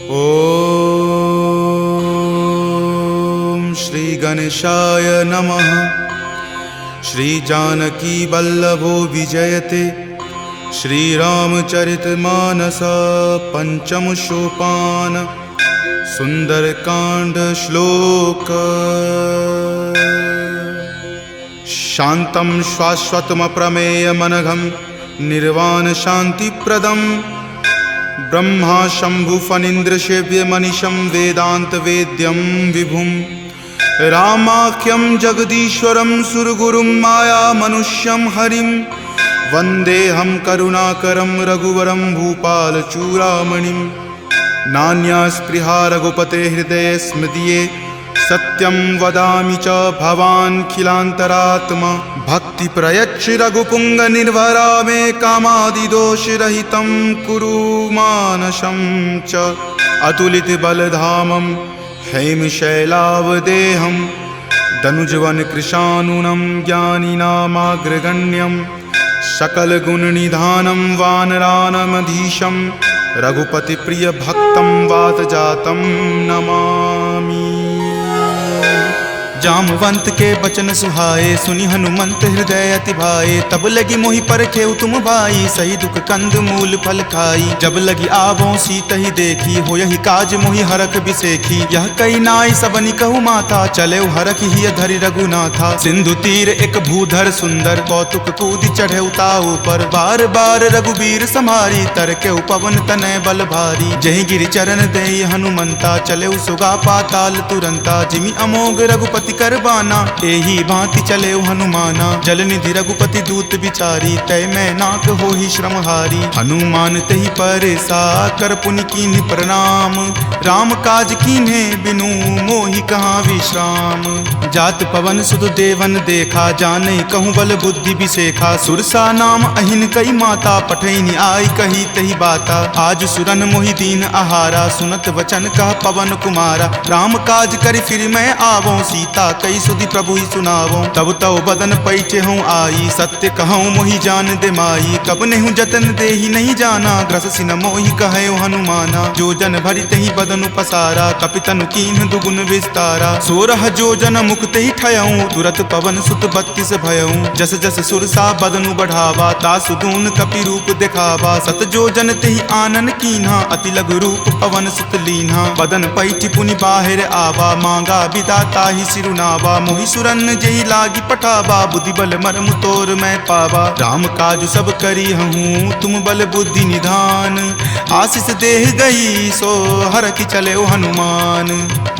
ओम श्री गणेशाय नमः। श्री जानकी वल्लभो विजयते। श्री रामचरितमानस पंचम सोपान सुंदरकांड श्लोक। शांतं शाश्वतम प्रमेय मनघम निर्वाण शांतिप्रदम ब्रह्मा शंभु फणीन्द्र सेव्य मनीषं वेदांत वेद्यं विभुं रामाख्यं जगदीश्वरं सुरगुरुं माया मनुष्यं हरिं वन्देऽहं करुणाकरं रघुवरं भूपालचूडामणिं। नान्या स्पृहा रघुपते हृदये स्मृतिये सत्यं वदामि च भवान् खिलान्तरात्मा। भक्ति प्रयच्छ रघुपुंग निर्भरा मे कामादिदोषरहितं कुरु मानसं च। अतुलित बलधामं हेमशैलावदेहं दनुजवन कृशानुनं ज्ञानिनामाग्रगण्यं सकलगुणनिधानं वानरानमधीशं रघुपतिप्रियभक्तं वातजातं नमामि। जामवंत के बचन सुहाए सुनि हनुमंत हृदय अति भाए। तब लगी मोहि परखेउ तुम भाई सही दुख कंद मूल फल खाई। जब लगी आवों सीत ही देखी हो यही काज मोहि हरख बिसेखी। यह कई नाई सबनि कहु माथा चले हरख ही धरि रघुनाथा। सिंधु तीर एक भूधर सुंदर कौतुक कूदि चढ़े ताऊ पर। बार बार रघुबीर सम्हारी तर के पवन तनय बल भारी। जहि गिरि चरण देहि हनुमंता चले सुगा पाताल तुरंता। जिमि अमोघ रघुपति करबाना एही भांति चले हनुमाना। जलनिधि रघुपति दूत विचारी तय मैं नाक हो ही श्रमहारी। हनुमान तहि परेसा कर पुनि कीन्ह प्रणाम। राम काज कीन्हे बिनु मोहि कहाँ विश्राम। जात पवन सुत देवन देखा जाने कहूँ बल बुद्धि विसेखा। सुरसा नाम अहिन कई माता पठैनी आई कही तही बाता। आज सुरन मोहि दीन आहारा सुनत वचन कह पवन कुमारा। राम काज करि फिर मैं आवों सीता कई सुधि प्रभु ही सुनावो। तब तव बदन पैठे हूँ आई सत्य कहूँ मोहि जान दे माई। कब नेहु जतन दे ही नहीं जाना ग्रस सिन मोहि कहे हनुमाना। जो जन भरि तहि बदन पसारा कपितनु कीन्ह दुगुन विस्तारा। 16 जो जन मुक्त ही ठयऊँ तुरत पवन सुत 32 भयऊँ। जस जस सुरसा बदनु बढ़ावा तासु दून कपि रूप दिखावा। सत जो जन तेहि आनन कीन्हा अति लघु रूप पवन सुत लीन्हा। बदन पैठि पुनि बाहिर आवा मांगा विदाता ही सिरुनावा। मोहि सुरन जही लागी पठावा बुद्धि बल मरम तोर मैं पावा। राम काज सब करी हूँ तुम बल बुद्धि निधान। आशीष देह गई सो हर की चले हनुमान।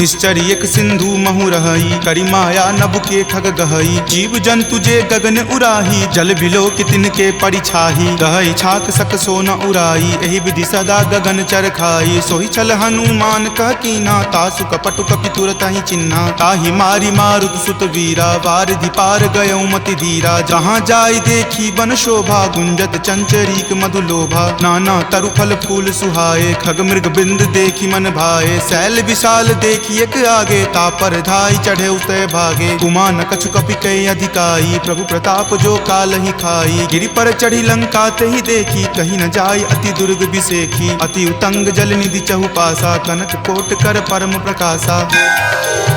निश्चरी एक सिंधु महु रही करी माया नभ के खग गहई। जीव जंतु जे गगन उराही जल बिलो कि तिनके परिछाही। गहई छाक सक सो न उराई एहि विधि सदा गगन चर खाई। सोहि छल हनुमान कह कीना तासु कपटु कपि तुरत ही चिन्हा। ताहि मारी मारुत सुत वीरा वारिधि पार गयो मति धीरा। जहाँ जाय देखी बन शोभा गुंजत चंचरीक मधु लोभा। नाना तरु फल फूल सुहाए खग मृग बिंद देखी मन भाए। शैल विशाल देखी एक आगे तापर धाई चढ़े उतय भागे। कुमान कछु कपि कई अधिकाई प्रभु प्रताप जो काल ही खाई। गिरि पर चढ़ी लंका तेहि देखी कहीं न जाय अति दुर्ग बिसेखी। अति उतंग जल निधि चहु पासा कनक कोट कर परम प्रकाशा।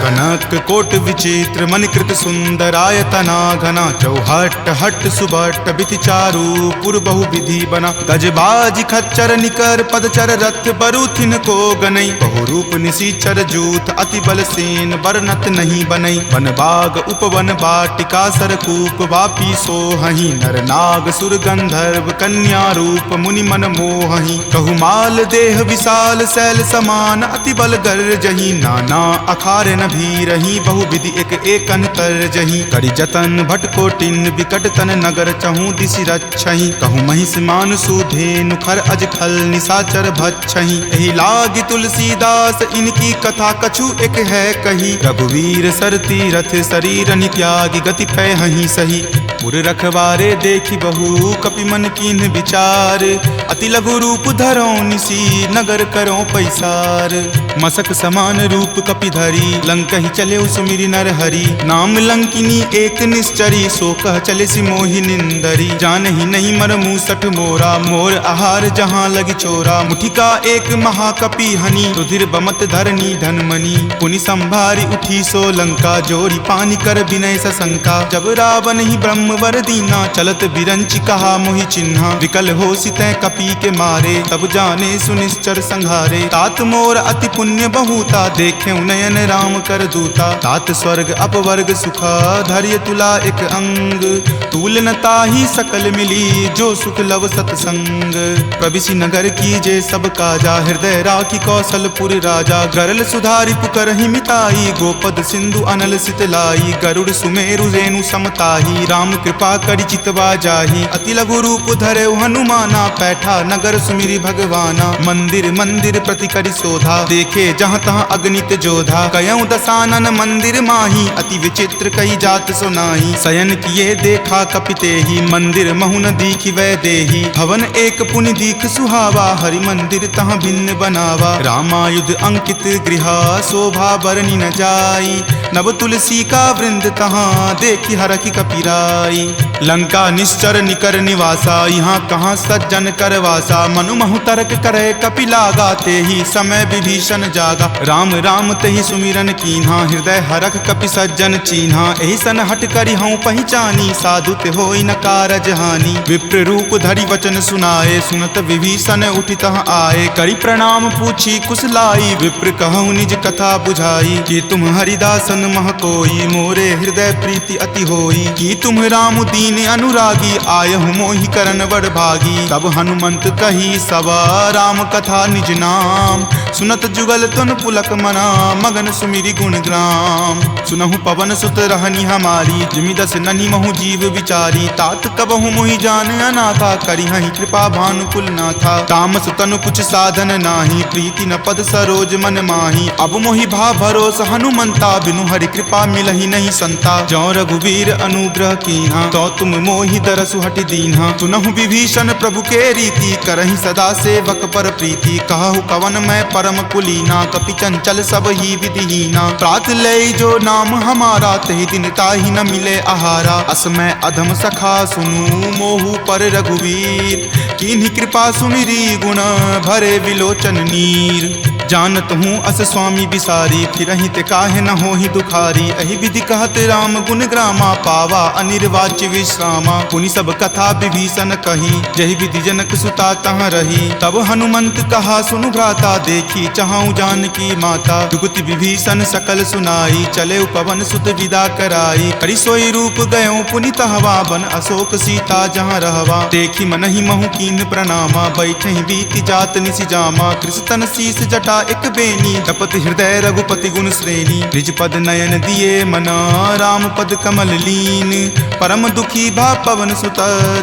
कनक कोट विचित्र मणिकृत सुंदरायतना घना। चौहट हट सुबट बिति चारु पुर बहु विधि बना। गजबाज खच्चर निकर पदचर रथ बरुथिन को गनई। बहु रूप निशिचर जूथ अति बल सेन बरनत नहीं बनई। वन बाग उपवन बाटिका सरकूप वापी सोहहि। नर नाग सुर गंधर्व कन्या रूप मुनि मन मोहहि। कहु माल देह विशाल शैल समान अति बल गर जही। नाना अखारे न भी रही बहु विधि एक एकन कर जही। करि जतन भट कोटिन विकट तन नगर चहु दिशि रक्षहि। कहु महिष मान सुधेनु खर अज खल निशाचर भक्षहि। एहि लागी तुलसीदास इनकी कथा कछु एक है कही। रघुवीर सर तीरथ शरीर नित्यागी गति पै हहि सही। पुर रखवारे देखी बहु कपि मन कीन्ह विचार, अति लघु रूप धरो निसी नगर करो पैसार। मसक समान रूप कपि धरी लंकहि चले सुमिरि नर हरि, नाम लंकिनी एक निश्चरी सो कह चले सि मोहि निंदरी। जानहि नहीं मर मूसठ मोरा मोर आहार जहाँ लगी चोरा, मुठिका एक महाकपि हनि रुधिर बमत धरनी धनमणि। पुनि संभारी उठी सो लंका जोरी पानी कर विनय सशंका, जब रावण ही ब्रह्म वर दीना चलत बिरंच कहा मोहि चिन्हा। विकल हो सितै कपि के मारे तब जाने सुनिश्चर संघारे, तात मोर अति पुण्य बहुता देखे नयन राम कर दूता। तात स्वर्ग अपवर्ग सुखा धैर्य तुला एक अंग, तूल न ताहि सकल मिली जो सुख लव सतसंग। प्रविशि नगर की जे सब काजा हृदय राखी कौशलपुर राजा, गरल सुधारि पुकरहि मिताई गोपद सिंधु अनल सितलाई। गरुड़ सुमेरु रेणु समताही राम कृपा करि चितवा जाही, अति लघु रूप धरे हनुमाना पैठा नगर सुमिरि भगवाना। मंदिर मंदिर प्रति करि शोधा देखे जहाँ तहाँ अगणित जोधा, कयऊँ दसानन मंदिर माही अति विचित्र कई जात सुनाही। शयन किए देखा कपितेहि मंदिर महुन दीखि वै देही, भवन एक पुनि दीख सुहावा हरि मंदिर तहाँ भिन्न बनावा। रामायुध अंकित गृहा शोभा बरनी न जाई, नव तुलसी का वृंद तहाँ देखी हरखि कपिराई। लंका निश्चर निकर निवासा यहाँ कहाँ सज्जन करवासा, मनु महु तर्क करे कपि लागा तेहि समय विभीषण जागा। राम राम तेहि सुमिरन कीन्हा हृदय हरख कपि सज्जन चीन्हा, एहि सन हट करि हऊँ पहचानी साधु ते होई न कारज हानि। विप्र रूप धरि वचन सुनाए सुनत विभीषण उठि तहाँ आए, करि प्रणाम पूछी कुशलाई विप्र कहूँ निज कथा बुझाई। कि तुम हरिदासन मह कोई मोरे हृदय प्रीति अति होई, कि तुम राम दीन अनुरागी आयहु मोहि करन वर भागी। तब हनुमंत कही सवा राम कथा निज नाम, सुनत जुगल तुन पुलक मना मगन सुमिरि गुण ग्राम। सुनहु पवन सुत रहनी हमारी जिमि दस ननि महु जीव विचारी, तात कबहु मोहि जान अनाथा करिहहि कृपा भानुकुल नाथा। तामस तनु कुछ साधन नाही प्रीति न पद सरोज मन माही, अब मोहि भा भरोस हनुमंता बिनु हरि कृपा मिलहि नहीं संता। जौ रघुवीर अनुग्रह कीन्हा तो तुम मोहि दरसु हटि दीन्हा, सुनहु विभीषण प्रभु के रीति करहि सदा सेवक पर प्रीति। कहु कवन मैं परम कुलीना कपि चंचल सब ही विधिहीना, प्रात लय जो नाम हमारा तहि दिन ताहि न मिले आहारा। अस मैं अधम सखा सुनु मोहु पर रघुवीर, कीन्ही कृपा सुमिरी गुण भरे विलोचन नीर। जानत हूँ अस स्वामी बिसारी फिरहि ते काहे न होहि दुखारी, एहि विधि कहत राम गुण ग्रामा पावा अनिर्वाच्य विश्रामा। पुनि सब कथा विभीषण कही जहि विधि जनक सुता तहाँ रही, तब हनुमंत कहा सुनु भ्राता देखी चाहूँ जानकी माता। जुगति विभीषण सकल सुनाई चले पवन सुत विदा कराई, करि सोई रूप गयो पुनि तहवा बन अशोक सीता जहाँ रहवा। देखी मनहि महु कीन प्रणामा बैठे बीति जात निसि जामा, कृष्ण शीस जटा एक बेनी तपत हृदय रघुपति गुण श्रेणी। निज पद नयन दिए मना राम पद कमल लीन, परम दुखी भा पवन सुत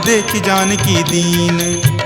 देखी जानकी दीन।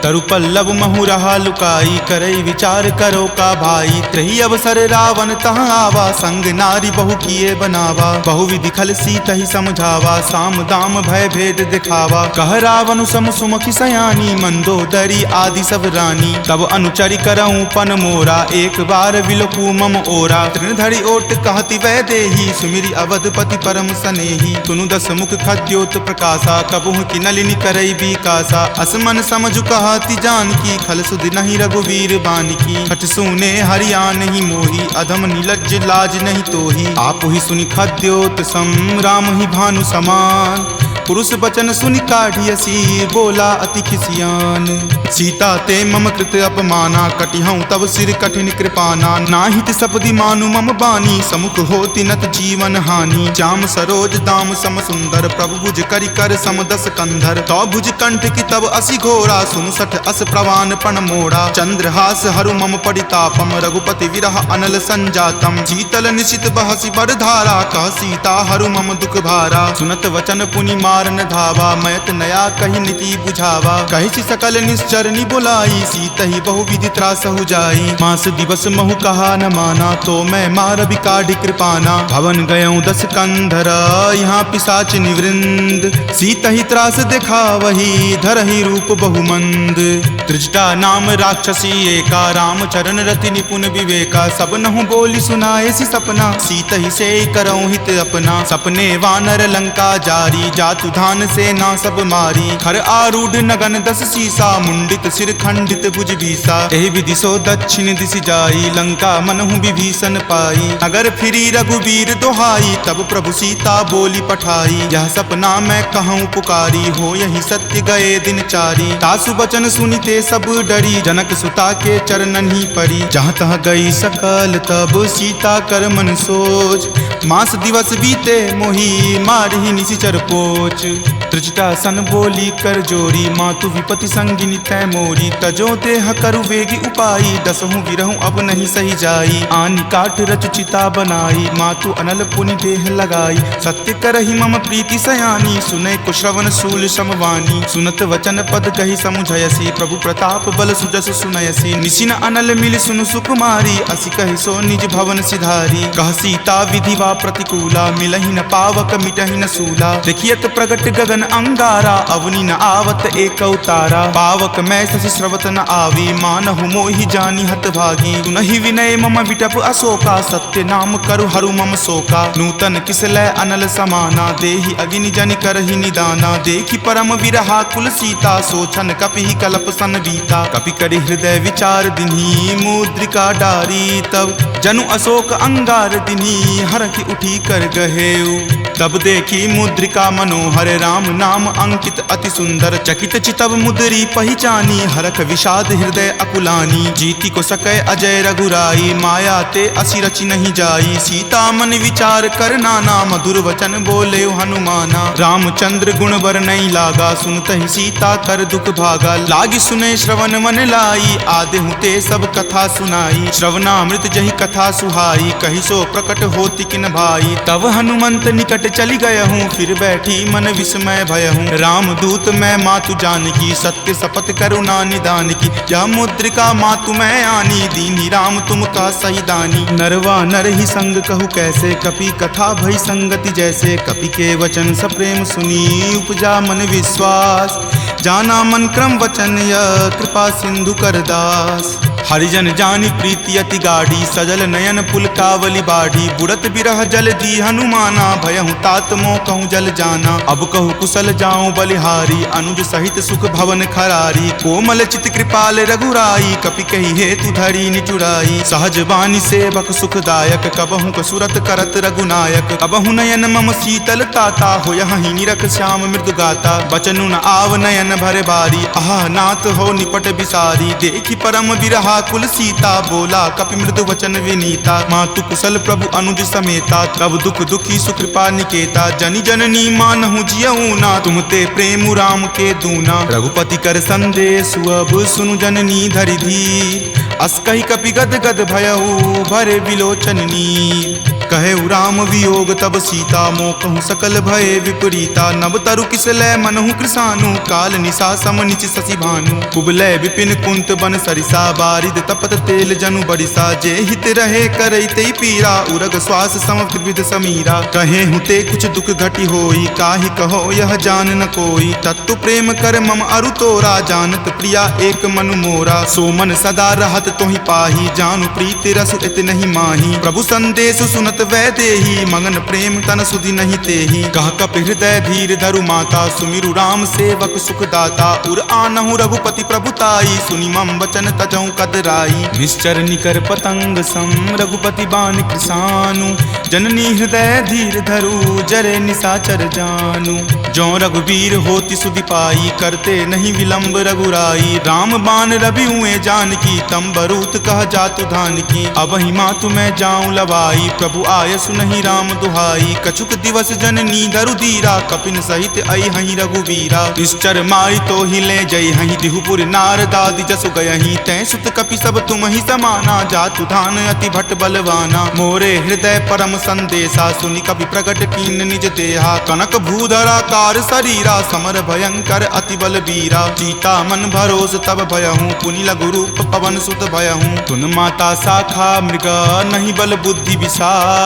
तरु पल्लव महु रहा लुकाई करई विचार करो का भाई, त्रही अवसर रावण तहाँ आवा संग नारी बहु किए बनावा। बहु विधि खल सीत ही समझावा साम दाम भय भेद दिखावा। कह रावण सम सुमुखी सयानी मंदोदरी आदि सब रानी, तब अनुचरि करऊँ पन मोरा एक बार विलोकू मम ओरा। तृणधरि ओट कहति वै देही सुमिरि अवधपति परम सनेही, सुनु दस मुख खद्योत प्रकाशा कबहुँ की नलिनी करई बीकासा। असमन समझु कहति जानकी खल सुधि नहीं रघुवीर बानकी, हठ सुने हरिया नहीं मोही अधम नीलज्ज लाज नहीं तोही। आप ही सुनि खद्योत सम राम ही भानु समान, पुरुष बचन सुनि काढ़ियसी बोला अति खिसियान। सीता ते मम कृत अपमाना कटिहऊँ तब सिर कठिन कृपाना। नाहित सपदि मानु मम बानी समुख होति नत जीवन हानि। श्याम सरोज दाम सम सुंदर प्रभु भुज करि कर सम दस कंधर। तो भुज कंठ की तब असि घोरा सुनु सठ अस प्रवान पण मोड़ा। चंद्रहास हरु मम परितापम रघुपति विरह अनल संजातम। शीतल निशित बहसि बरधारा कह सीता हरु मम दुख भारा। सुनत वचन पुनि मार मारन धावा, मैत नया कही नीति बुझावा। कही सकल निश्चरनी बुलाई, सीतहि बहुविधि त्रास हो जाई। मास दिवस महु कहा न माना, तो मैं मार बिकाढ़ कृपाना। भवन गयऊँ 10 कंधर, यहाँ पिशाच निवृंद। सीतहि त्रास देखा वही, धरहि रूप बहुमंद। त्रिजटा नाम राक्षसी एका, राम चरण रति निपुण विवेका। सब नहु बोली सुनाए सी सपना, सीतहि से करऊँ हित अपना। सपने वानर लंका जारी, जातु धान से ना सब मारी। खर आरूढ़ नगन 10 सीसा, मुंडित सिर खंडित भुज बीसा। एहि विधि सो दक्षिण दिश जाई, लंका मनहु विभीषण पाई। नगर फिरी रघुबीर दोहाई, तब प्रभु सीता बोली पठाई। यह सपना मैं कहूँ पुकारी, हो यही सत्य गए दिन चारी। तासु बचन सुनिते सब डरी, जनक सुता के चरणन ही परी। जहाँ तहाँ गई सकल तब सीता कर मन सोच। मास दिवस बीते मोही, मारहि निशिचर पोच। त्रिजटा सन बोली कर जोरी, मातु विपति संगिनी तै मोरी। तजो देह करु वेगी उपाई, दसहु विरहु अब नहीं सही जाई। आनि काठ रच चिता बनाई, मातु अनल पुनि देह लगाई। सत्य करहि मम प्रीति सयानी, सुनै कुश्रवण शूल समवानी। सुनत वचन पद कही समुझयसी, प्रभु प्रताप बल सुजस सुनयसी। निशिन अनल मिल सुनु सुकुमारी, असि कहि सो निज भवन सिधारी। कह सीता विधिवा प्रतिकूला, मिलहि न पावक मिटहि न सूला। देखियत प्रगट गगन अंगारा, अवनि न आवत एक अवतारा। पावक मैं शशि स्रवत न आवी, मानहु मोहि जानी हत भागी। सुनहि विनय मम विटप अशोका, सत्य नाम करु हरु मम शोका। नूतन किसलै अनल समाना, देहि अगिनि जनि करहि निदाना। देखि परम विरहा कुल सीता, सोचन कपि कलप सन बीता। कपि करि हृदय विचार दिन्ही, मुद्रिका डारी। तब जनु अशोक अंगार दिन्ही, हरखि उठी कर गहेऊ। तब देखी मुद्रिका मनोहर, राम नाम अंकित अति सुंदर। चकित चितव मुद्री पहचानी, हरख विषाद हृदय अकुलानी। जीति को सकै अजय रघुराई, माया ते असि रचि नहीं जाई। सीता मन विचार कर नाना, मधुर वचन बोले हनुमाना। रामचंद्र गुण बर नहीं लागा, सुनतहि सीता कर दुख भागा। लागी सुने श्रवण मन लाई, आदेहु ते सब कथा सुनाई। श्रवणामृत जहि कथा सुहाई, कहि सो प्रकट होति किन भाई। तब हनुमंत निकट चली गयहूँ, फिर बैठी मन विस्मय भयहूँ। राम दूत मैं मातु जानकी, सत्य शपथ करुणा निदान की। यह मुद्रिका मातु मैं आनी, दीनी राम तुम का सही दानी। नरवा नर ही संग कहु कैसे, कपि कथा भई संगति जैसे। कपि के वचन सप्रेम सुनी, उपजा मन विश्वास। जाना मन क्रम वचन यह, कृपा सिंधु कर दास। हरिजन जानी प्रीति अति गाढ़ी, सजल नयन पुलकावली बाढ़ी। बुड़त बिरह जल दी हनुमाना, भयहु तात मोह कहूँ जल जाना। अब कहु कुशल जाऊँ बलिहारी, अनुज सहित सुख भवन खरारी। कोमल चित कृपाल रघुराई, कपि कही हेतु धरी निचुराई। सहज बानी सेवक सुखदायक, कबहु कसुरत करत रघुनायक। कबहु नयन मम शीतल ताता, हो यहीं निरख श्याम मृदु गाता। बचनु न आव नयन भर बारी, आह नाथ हो निपट बिसारी। देखी परम विरहा कुल सीता, बोला कपि मृदु वचन विनीता। मातु कुशल प्रभु अनुज समेता, तब दुख दुखी सुकृपा निकेता। जनि जननी मानहु जियऊ ना, तुम ते प्रेम राम के दूना। रघुपति कर संदेश अब सुनु जननी धरि धीर। अस कहि कपि गद गद भयऊ, भरे विलोचन नीर। कहे राम वियोग तब सीता, मोह कहूँ सकल भय विपरीता। नव तरु किसलै मनहु कृसानु, काल निशा सम निच शशि भानु। कुबलै विपिन कुंत बन सरिसा, बारिद तपत तेल जनु बरिसा। जे हित रहे करैते पीरा, उरग श्वास सम त्रिविध समीरा। कहे हुते कुछ दुख घटी होई, काहि कहो यह जान न कोई। तत्तु प्रेम कर मम अरु तोरा, जानत प्रिया एक मनु मोरा। सो मन सदा रहत तोहि पाही, जानु प्रीति रसु इत नहीं माही। प्रभु संदेश सुनत वै देही, मगन प्रेम तन सुधि नहीं तेही। कह कप हृदय धीर धरु माता, सुमिरु राम सेवक सुख दाता। उर आनहु रघुपति प्रभुताई, सुनि मम वचन तजहु कदराई। निश्चर निकर पतंग सम, रघुपति बाण कृसानु। जननी हृदय धीर धरु, जरे निशाचर जानु। जो रघुवीर होति सुधि पाई, करते नहीं विलंब रघुराई। राम बाण रवि हुए जानकी, तम बरूत कह जातु धान की। अब ही मातु मैं जाऊं लवाई, प्रभु आय सुनहि राम दुहाई। कछुक दिवस जननी धरु धीरा, कपिन सहित आई हहीं रघुवीरा। निश्चर मारी तो ही ले जई हहीं, दिहुपुर नारदादि जसु गयहीं। तै सुत कपि सब तुम ही समाना, जातु धान अति भट बलवाना। मोरे हृदय परम संदेशा, सुनि कपि प्रकट कीन निज देहा। कनक भूधराकार शरीरा, समर भयंकर अति बलबीरा। सीता मन भरोस तब भयहूँ, पुनि लघु रूप पवन सुत भयहूँ। तुन माता शाखा मृगा, नहीं बल बुद्धि विशाल।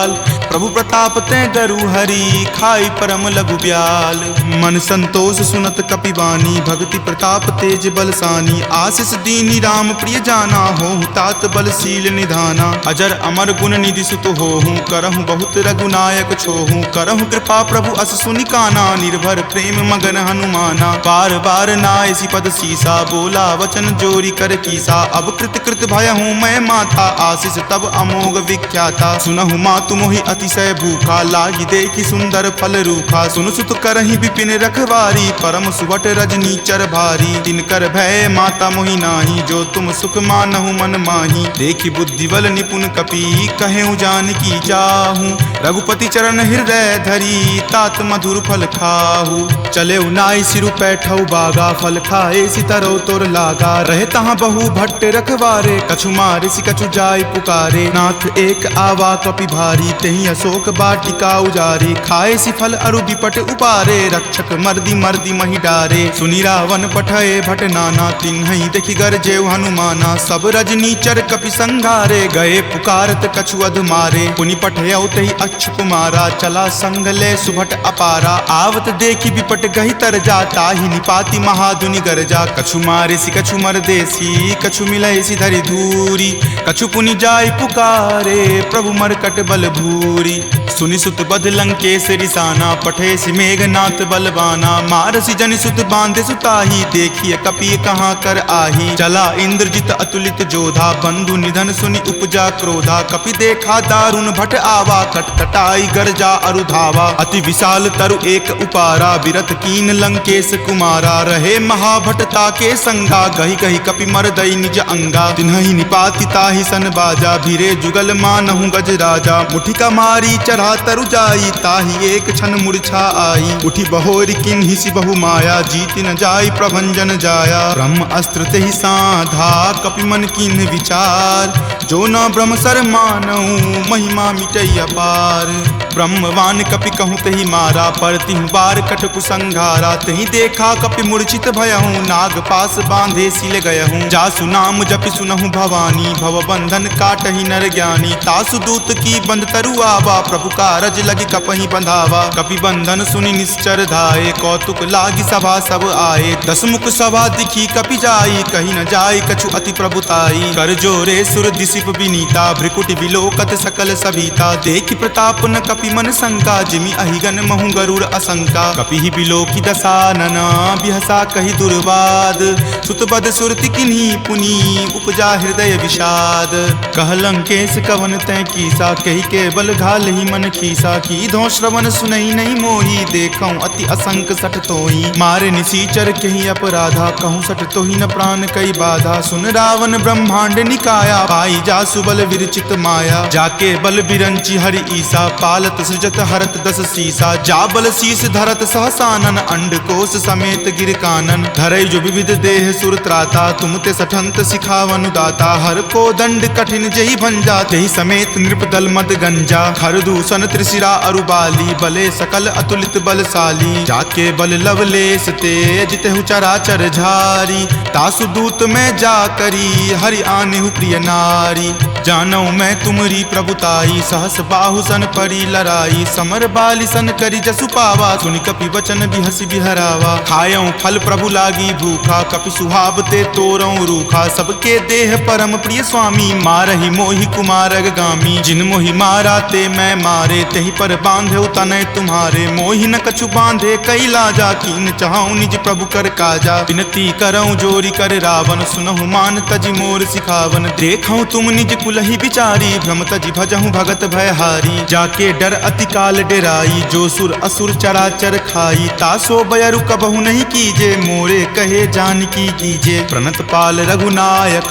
प्रभु प्रताप तै डरू हरि, खाई परम लघु ब्याल। मन संतोष सुनत कपिवानी, भक्ति प्रताप तेज बलसानी। आशीष दीनी राम प्रिय जाना, होहु तात बलशील निधाना। अजर अमर गुण निधि सुत होहूँ, करहूँ बहुत रघुनायक छोहूँ। करहूँ कृपा प्रभु अस सुनि काना, निर्भर प्रेम मगन हनुमाना। बार बार नायसी पद सीसा, बोला वचन जोरी कर कीसा। अब कृत कृत भयहूँ मैं माता, आशीष तब अमोघ विख्याता। सुनहु मातु मोहि अतिशय भूखा, लागी देखी सुंदर फल रूखा। सुन सुत करहि विपिन रखवारी, परम सुवट रजनी चर भारी। तिनकर भय माता मोहि नाही, जो तुम सुख मानहु मन माही। देखी बुद्धि बल निपुण कपि, कहेउ जानकी चाहूँ। रघुपति चरण हृदय धरी, तात मधुर फल खाहू। चले नाई सिरु पैठौ बागा, फल खाए सितरो तोर लागा। रहे तहाँ बहु भट्ट रखवारे, कछु मारे सि कछु जाय पुकारे। नाथ एक आवा कपि भारी, तेहि अशोक वाटिका उजारे। खाए सि फल अरु विपट उपारे, रक्षक मर्दी मर्दी महि डारे। सुनि रावण पठय भट नाना, तिन्हि देखि गरजेउ हनुमाना। सब रजनी चर कपि संघारे, गए पुकारत कछु अध मारे। पुनि पठयउ तेहि अच्युत कुमारा, चला संग ले सुभट अपारा। आवत देखि विपट गहि तर जा, ताहि निपाति महाधुनि गरजा। कछु मारे सि कछु मरदेसी, कछु मिलय सि धरि धूरी। कछु पुनि जाय पुकारे, प्रभु मरकट बल भूरी। सुनि सुत बध लंकेश रिसाना, पठे सि मेघनाथ बलवाना। मारसि जनि सुत बांधे सुताही, देखिए कपि कहाँ कर आही। चला इंद्रजित अतुलित जोधा, बंधु निधन सुनि उपजा क्रोधा। कपि देखा दारुण भट आवा, कटकटाई गरजा अरु धावा। अति विशाल तरु एक उपारा, विरत कीन लंकेश कुमारा। रहे महाभटता के संगा, गहि गहि कपि मरदई निज अंगा। तिन्हि निपाति ताहि सन बाजा, भीरे जुगल मानहु गज राजा। मुठिका मारी चढ़ा तरु जाई, ताहि एक क्षण मूर्छा आई। उठी बहोरी किन्हि सि बहु माया, जीति न जाई प्रभंजन जाया। ब्रह्म अस्त्र तेहि साधा, कपि मन किन्ह विचार। जो न ब्रह्म सर मानहु, महिमा मिटई अपार। ब्रह्मवान कपि कहूँ तेहि मारा, परतिहु बार कटकु संघारा। तेहि देखा कपि मूर्छित भयहूँ, नाग पास बांधे सिल गयहूँ। जासु नाम जपि सुनहु भवानी, भव बंधन काटहि नर ज्ञानी। तासु दूत की बंध तरु आवा, प्रभु कारज लगी कपहि बंधावा। कपि बंधन सुनि निश्चर धाये, कौतुक लागी सभा सब आए। दस मुख सभा दिखी कपि जाई, कही न जाय कछु अति प्रभुताई। कर जोरे सुर दिसिप विनीता, भ्रिकुटि विलोकत सकल सभीता। देखि प्रताप न कपि मन शंका, जिमि अहिगन महु गरुड़ असंका। कपि ही बिलोकी दसानन, बिहसा कहि दुर्वाद। सुतबद सुरति किन्ही पुनि, उपजा हृदय विषाद। कह लंकेश कवन तै कीसा, कहि के बल घाल ही मन खीसा। की धो श्रवण सुनई नहीं मोही, देखऊं अति असंक सठ तोही। मारे निसीचर कहि अपराधा, कहूँ सठ तोही न प्राण कई बाधा। सुन रावण ब्रह्मांड निकाया, पाई जासु बल विरचित माया। जाके बल बिरंची हरि ईसा, पालत सृजत हरत दस सीसा। जा बल शीस धरत सहसानन, अंडकोश समेत गिर कानन। धरई जो विविध देह सुर त्राता, तुम ते सठंत सिखावनु दाता। हर को दंड कठिन जहि भंजा, तेहि समेत नृपदल मद गंजा। खर दूषण त्रिशिरा अरुबाली, बले सकल अतुलित बलशाली। जाके बल लवलेश तेज, तेहु चराचर झारी। तासु दूत में जा करी, हरि आनेहु प्रिय नारी। जानौ मैं तुमरी प्रभुताई, सहस बाहु सन परी लराई। समर बाली सन करी जसु पावा, सुनि कपि वचन बिहसि बिहरावा। खायऊं फल प्रभु लागी भूखा, कपि सुहावते तोरऊं रूखा। सबके देह परम प्रिय स्वामी, मारहि मोहि कुमारग गामी। जिन मोहि मारा ते मैं मारे, तेहि पर बांधे तनय तुम्हारे। मोहि न कछु बांधे कई लाजा, कीन चाहूं निज प्रभु कर काजा। विनती करऊं जोरी कर रावण, सुनहु मान तजि मोर सिखावन। देखऊं तुम निज कुलहि बिचारी, भ्रम तजि भजहूं भगत भयहारी। जाके डर अति काल डेराई, जो सुर असुर चराचर खाई। तासो बयरु कबहु नहीं कीजे, मोरे कहे जानकी कीजे। प्रणत पाल रघुनायक,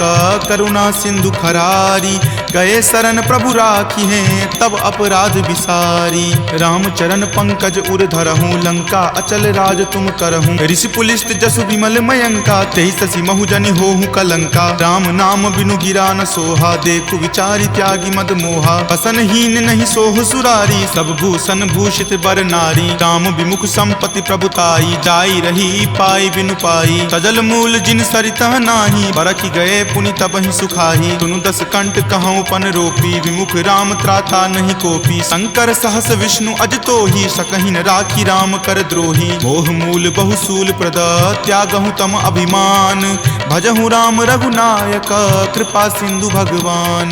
करुणा सिंधु खरारी। गए शरण प्रभु राखी हैं तब अपराध विसारी। राम चरण पंकज उर धरहूँ लंका अचल राज तुम करहूँ। ऋषि पुलिस्त जसु विमल मयंका तेहि शशि महुजनि होहु कलंका। राम नाम बिनु गिरा न सोहा देखु विचारी त्यागी मद मोहा। बसनहीन नहीं सोह सुरारी सब भूषण भूषित बर नारी। राम विमुख संपत्ति प्रभुताई जाई रही पाई बिनु पाई। सजल मूल जिन सरितह नाही बरखि गए पुनि तबहि सुखाही। सुनु दस कंठ कहूँ पन रोपी विमुख राम त्राता नहीं कोपी। शंकर सहस विष्णु अज तोहि सकहि न राखी राम कर द्रोही। मोह मूल बहुसूल प्रद त्यागहु तम अभिमान। भजहु राम रघुनायक कृपा सिंधु भगवान।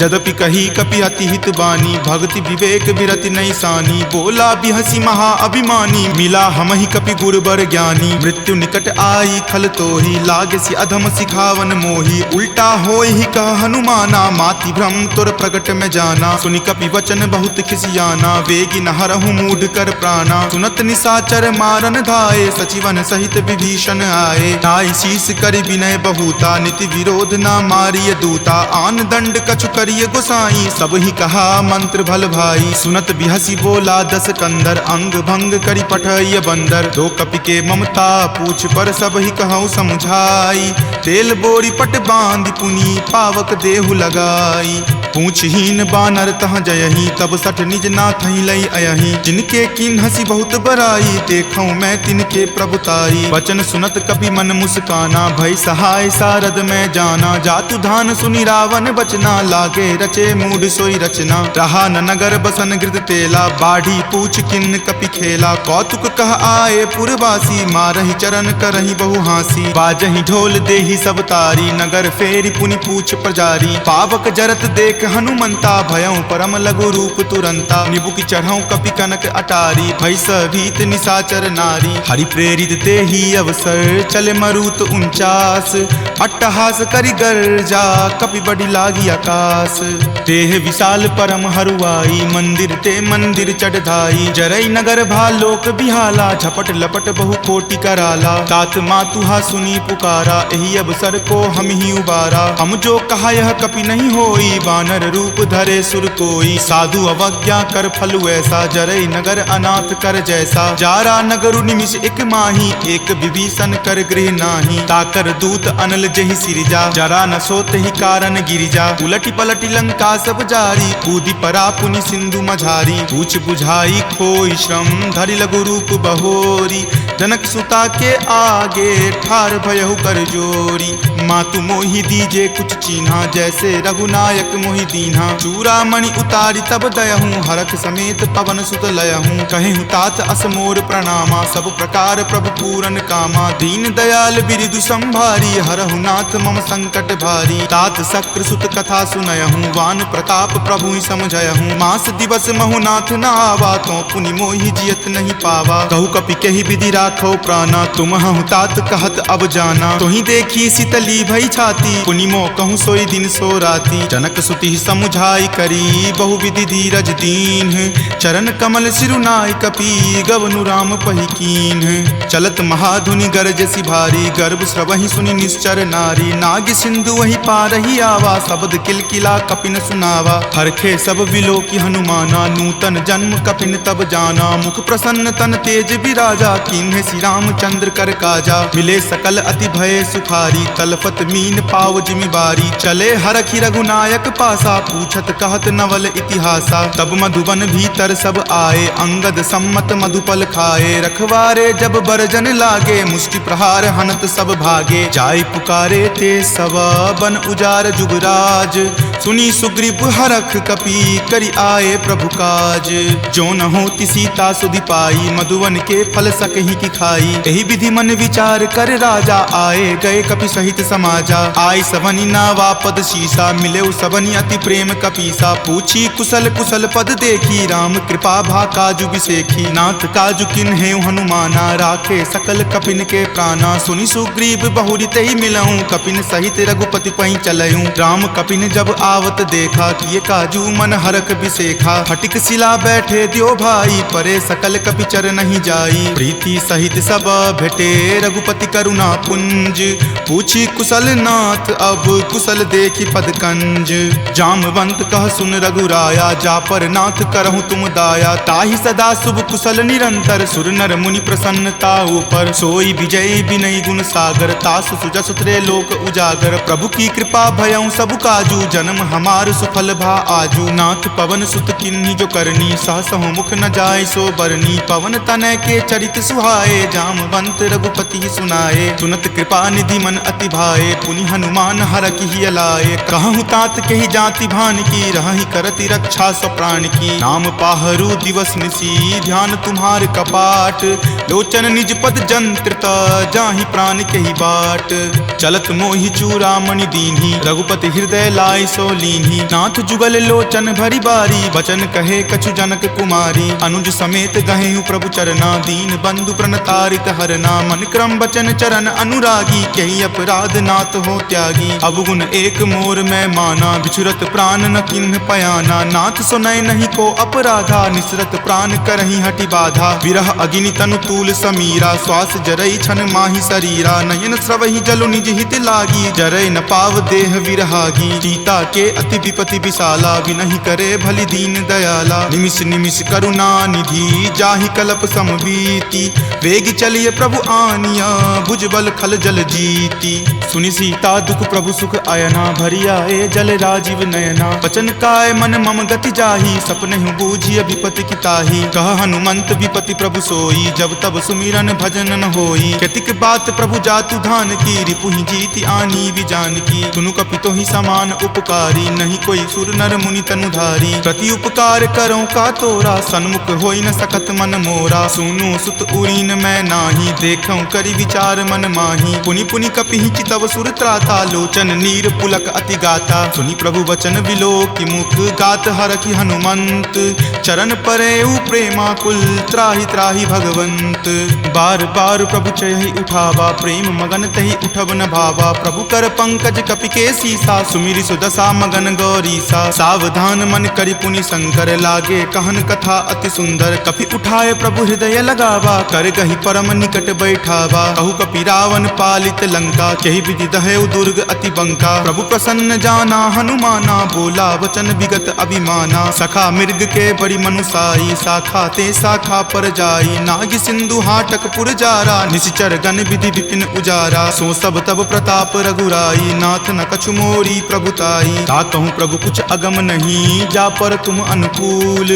जदपि कही कपि अति हित बानी भक्ति विवेक विरति नहीं सानी। बोला बिहसी महा अभिमानी मिला हमहि कपि गुरबर ज्ञानी। मृत्यु निकट आई खल तोहि लागसी अधम सिखावन मोही। उल्टा होय ही कह हनुमाना माति भ्रम तुर प्रगट में जाना। सुनि कपि वचन बहुत खिसियाना वेगी न हरहु मूढ़ कर प्राणा। सुनत निशाचर मारन धाये सचिवन सहित विभीषण आए। नाई शीस कर विनय बहुता नीति विरोध न मारिय दूता। आन दंड कछु करिय गोसाई सब ही कहा मंत्र भल भाई। सुनत बिहसी बोला दस कंदर अंग भंग करि पठय बंदर। दो कपि के ममता पूछ पर सब ही कहूँ समझाई। तेल बोरी पट बांध पुनी पावक देहु लगाई। पूछहीन बानर तह जयही तब सठ निज नाथ लई अयही। जिनके किन हसी बहुत बराई देखूं मैं तिनके प्रभुताई। वचन सुनत कपि मन मुस्काना भय सहाय सारद में जाना। जातु धान सुनि रावण बचना लागे रचे मूढ़ सोई रचना। रहा न नगर बसन गृद तेला बाढ़ी पूछ किन कपि खेला। कौतुक कह आए पुरवासी मारहि चरण करहि बहु हासी। बाजहि ढोल देहि सब तारी नगर फेरी पुनि पूछ प्रजारी। पावक जरत देख हनुमंता भयं परम लघु रूप तुरंता। निबुक चढ़ऊ कपि कनक अटारी भय भीत निशाचर नारी। हरि प्रेरित तेहि अवसर चले मरुत 49। अट्टहास करि गर्जा कपि बड़ी लागी आकाश। देह विशाल परम हरुआई मंदिर ते मंदिर चढ़ाई। जरई नगर भालोक बिहाला झपट लपट बहु कोटि कराला। तात मातुहा सुनी पुकारा एहि अवसर को हम ही उबारा। हम जो कहा यह कपि नहीं होई वानर रूप धरे सुर कोई। साधु अवज्ञा कर फल ऐसा जरई नगर अनाथ कर जैसा। जारा नगरु निमिष एक माही एक विभीषण कर गृह नाही। ताकर दूत अनल जहि सिरिजा जरा न सोत ही कारण गिरिजा। उलटी पलटी लंका सब जारी कूदी परा पुनि सिंधु मझारी। पूछ बुझाई खोई श्रम धरि लघु रूप बहोरी। जनक सुता के आगे ठार भयहु कर जोरी। मातु मोहि दीजे कुछ चीन्हा जैसे रघुनायक मोहि दीन्हा। चूड़ामणि उतारी तब दयहूँ हरख समेत पवन सुत लयहूँ। कहेहु तात असमोर प्रणामा सब प्रकार प्रभु पूरन कामा। दीन दयाल बिरिदु संभारी हरहु नाथ मम संकट भारी। तात शक्र सुत कथा सुनयहूँ वान प्रताप प्रभु ही समझयहूँ। मास दिवस महु नाथ न आवा तो पुनि मोहि जियत नहीं पावा। कहु कपि कहि विधि राखो प्राणा तुम हूँ तात कहत अब जाना। तोहि देखी शीतली भई छाती पुनि मो कहूँ सोई दिन सो राती। जनक सुति समुझाई करी बहु विधि धीरज दीन। चरण कमल सिरुनाई कपि गवनु राम पहि कीन। चलत महाधुनि गरजसि भारी गर्भ स्रवहि सुनि निश्चर नारी। नाग सिंधु वही पारहि आवा शब्द किलकिला कपिन सुनावा। हरखे सब विलोकी हनुमाना नूतन जन्म कपिन तब जाना। मुख प्रसन्न तन तेज विराजा कीन्हे श्री रामचंद्र कर काजा। मिले सकल अति भय सुखारी तलफत मीन पाव जिमिबारी। चले हरखि रघुनायक पासा पूछत कहत नवल इतिहासा। तब मधुबन भीतर सब आए अंगद सम्मत मधुपल खाए। रखवारे जब बरजन लागे मुष्टि प्रहार हनत सब भागे। जाय पुकारे ते सब बन उजार जुगराज। सुनी सुग्रीव हरख कपि करि आए प्रभु काज। जो न होती सीता सुधि पाई मधुवन के फल सकहि की खाई। एहि विधि मन विचार कर राजा आए गए कपि सहित समाजा। आय सबनि नावा पद शीसा मिले सबनि अति प्रेम कपीसा। पूछी कुशल कुशल पद देखी राम कृपा भा काजु बिसेखी। नाथ काजु किन्हे हनुमाना राखे सकल कपिन के प्राणा। सुनि सुग्रीव बहुरी तेहि मिलऊं कपिन सहित रघुपति पहि चलऊं। राम कपिन जब आवत देखा किए काजू मन हरख बिसेखा। फटिक सिला बैठे दियो भाई परे सकल कपि चर नहीं जाई। प्रीति सहित सब भेटे रघुपति करुणा पुंज। पूछी कुशल नाथ अब कुशल देखी पद कंज। जामवंत कह सुन रघुराया, जा पर नाथ करहु तुम दाया। ताहि सदा शुभ कुशल निरंतर, सुर नर मुनि प्रसन्नता ऊपर। सोई विजय विनय गुण सागर, तासु सुजस त्रैलोक उजागर। प्रभु की कृपा भयउ सब काजू, जन्म हमार सुफल भा आजू। नाथ पवन सुत किन्ही जो करनी, सहसहु मुख न जाय सो बरनी। पवन तनय के चरित सुहाए, जामवंत रघुपति सुनाए। सुनत कृपा निधि मन अति भाए, पुनि हनुमान हरखि अलाए। कहूँ तात के ही जाति भान की, रहहि करति रक्षा सो प्राण की। नाम पाहरू दिवस निसी, ध्यान तुम्हार कपाट। लोचन निज पद जंत्रित, जाहि प्राण के ही बाट। चलत मोहि चूड़ामणि दीन्ही, रघुपति हृदय लाय सो लीन्ही। नाथ जुगल लोचन भरी बारी, बचन कहे कछु जनक कुमारी। अनुज समेत गहेहु प्रभु चरना, दीन बंधु प्रणतारित हरना। मन क्रम बचन चरण अनुरागी, कही अपराध नाथ हो त्यागी। अवगुण एक मोर में माना, बिछुरत प्राण न किन्ह पयाना। नाथ सुनय नहीं को अपराधा, निसरत प्राण करहि हटि बाधा। विरह अग्नि तनु तूल समीरा, श्वास जरई छन माहि शरीरा। नयन स्रवहि जलु निज हित लागी, जरय न पाव देह विरहागी। सीता के अति विपति विशाला, विनहि करे भलि दीन दयाला। निमिष निमिष करुणा निधि, जाहि कलप समबीति। वेग चलिए प्रभु आनिया, भुजबल खल जल जीती। सुनि सीता दुख प्रभु सुख अयना, भरी आए जल राजीव नयना। बचन काय मन मम गति जाहि, सपनेहु बूझिय विपति की ताहि। कह हनुमंत विपति प्रभु सोई, जब तब सुमिरन भजन न होई। केतिक बात प्रभु जातु धान की, रिपुहि जीति आनी विजान की। सुनु कपितो ही समान उपकारी, नहीं कोई सुर नर मुनि तनुधारी। प्रति उपकार करो का तोरा, सन्मुख होई न सकत मन मोरा। सुनु सुत उरीन मैं नाही, देखऊं करि विचार मन माही। पुनि पुनि कपिहि चितव सुर त्राता, लोचन नीर पुलक अति गाता। सुनि प्रभु वचन विलोकि मुख, गात हरखि हनुमंत। चरण परेउ प्रेमाकुल, त्राहि त्राहि भगवंत। बार बार प्रभु चयहि उठावा, प्रेम मगन तहि उठब न भावा। प्रभु कर पंकज कपि के सीसा, सुमिरि सुदशा मगन गौरीसा। सावधान मन करि पुनि शंकर, लागे कहन कथा अति सुंदर। कपि उठाए प्रभु हृदय लगावा, कर गहि परम निकट बैठावा। कहु कपि रावण पालित लंका, केहि विधि दहेउ दुर्ग अति बंका। प्रभु प्रसन्न जाना हनुमाना, बोला वचन विगत अभिमाना। सखा मृग के बड़ी मनुसाई, शाखा ते शाखा पर जाई। नाग सिंधु हाटक पुर जारा, निशिचर गण विधि विपिन उजारा। सो सब तब प्रताप रघुराई, नाथ न कछु मोरी प्रभुताई। ताकहु प्रभु कुछ अगम नहीं, जा पर तुम अनुकूल।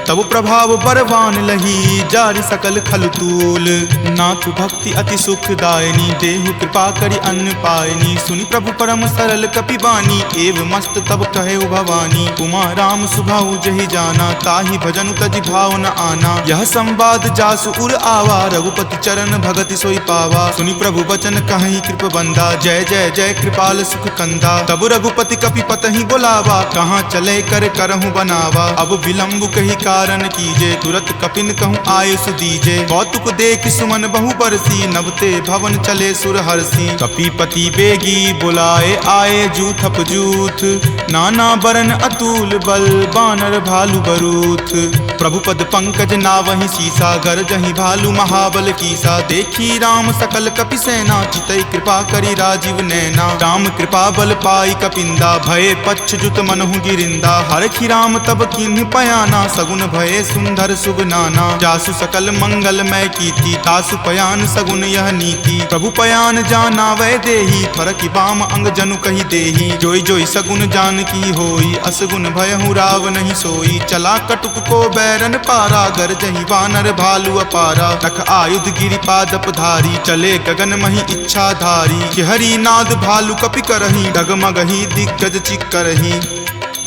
तब प्रभाव बरवान लही, जारि सकल खल तूल। नाथ भक्ति अति सुखदायनी, देहु कृपा करि अन्न पायनी। सुनि प्रभु परम सरल कपि बानी, एव मस्त तब कहे भवानी। उमा राम सुभाउ जहि जाना, ताहि भजनु तजि भाव न आना। यह संवाद जासु उर आवा, रघुपति चरण भगति सोई पावा। सुनि प्रभु वचन कहहि कृप बंदा, जय जय जय कृपाल सुख कंदा। तब रघुपति कपि पतहि बोलावा, कहाँ चले कर करहु बनावा। अब विलंब कही कारण कीजे, तुरत कपिन कहूँ आयुष दीजे। कौतुक देख सुमन बहु बरसी, नवते भवन चले सुर हरसी। कपिपति बेगी बुलाए, आए जूथप जूथ। नाना बरन अतुल बल, बानर भालु बरूथ। प्रभु पद पंकज नावहि सीसा, गरजहि भालु महाबल कीसा। देखी राम सकल कपि सेना, चितई कृपा करि राजीव नैना। राम कृपा बल पाई कपिंदा, भये पच्छ जुत मनहु गिरिंदा। हरखि राम तब किन्हि पयाना, सगुन भये सुंदर सुगनाना। जासु सकल मंगलमय कीर्ति, तासु पयान सगुन यह नीति। प्रभु पयान जाना वै देही, फरकि बाम अंग जनु कहि देही। जोई जोई सगुन जान की होई, असगुन भयहु राव नहीं सोई। चला कटुक को बैरन पारा, गरजहि वानर भालु अपारा। रख आयुध गिरिपादप धारी, चले गगन मही इच्छा धारी। हरि नाद भालु कपि करही, डगमगहि दिग्गज चिक्करही।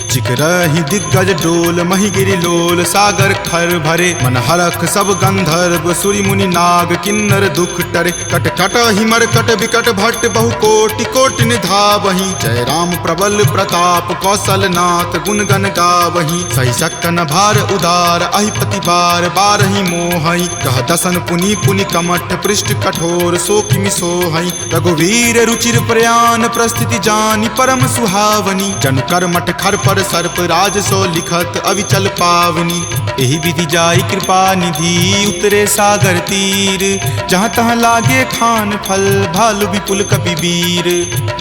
चिकरहि दिग्गज डोल, मही गिरि लोल। सागर खर भरे मन हरख, सब गंधर्व सुरि मुनि नाग। किन्नर दुख टरे, कट कट हिमर कट विकट भट्ट। बहु कोटि कोटि निधावहि, जय राम प्रबल प्रताप। कौशल नाथ गुण गण गावहि, सही सकन भार उदार। अहिपति बार बारहि मोहि, कह दसन पुनि पुनि कमठ। पृष्ठ कठोर सो किमि सोहहि, रघुवीर रुचिर प्रयान। प्रस्थिति जानि परम सुहावनी, जनु कर मठ खर पर सर्प राज सो लिखत अविचल पावनी। एही विधि जाई कृपा निधि उतरे सागर तीर, जहाँ तहाँ लागे खान फल भालु विपुल कपि वीर।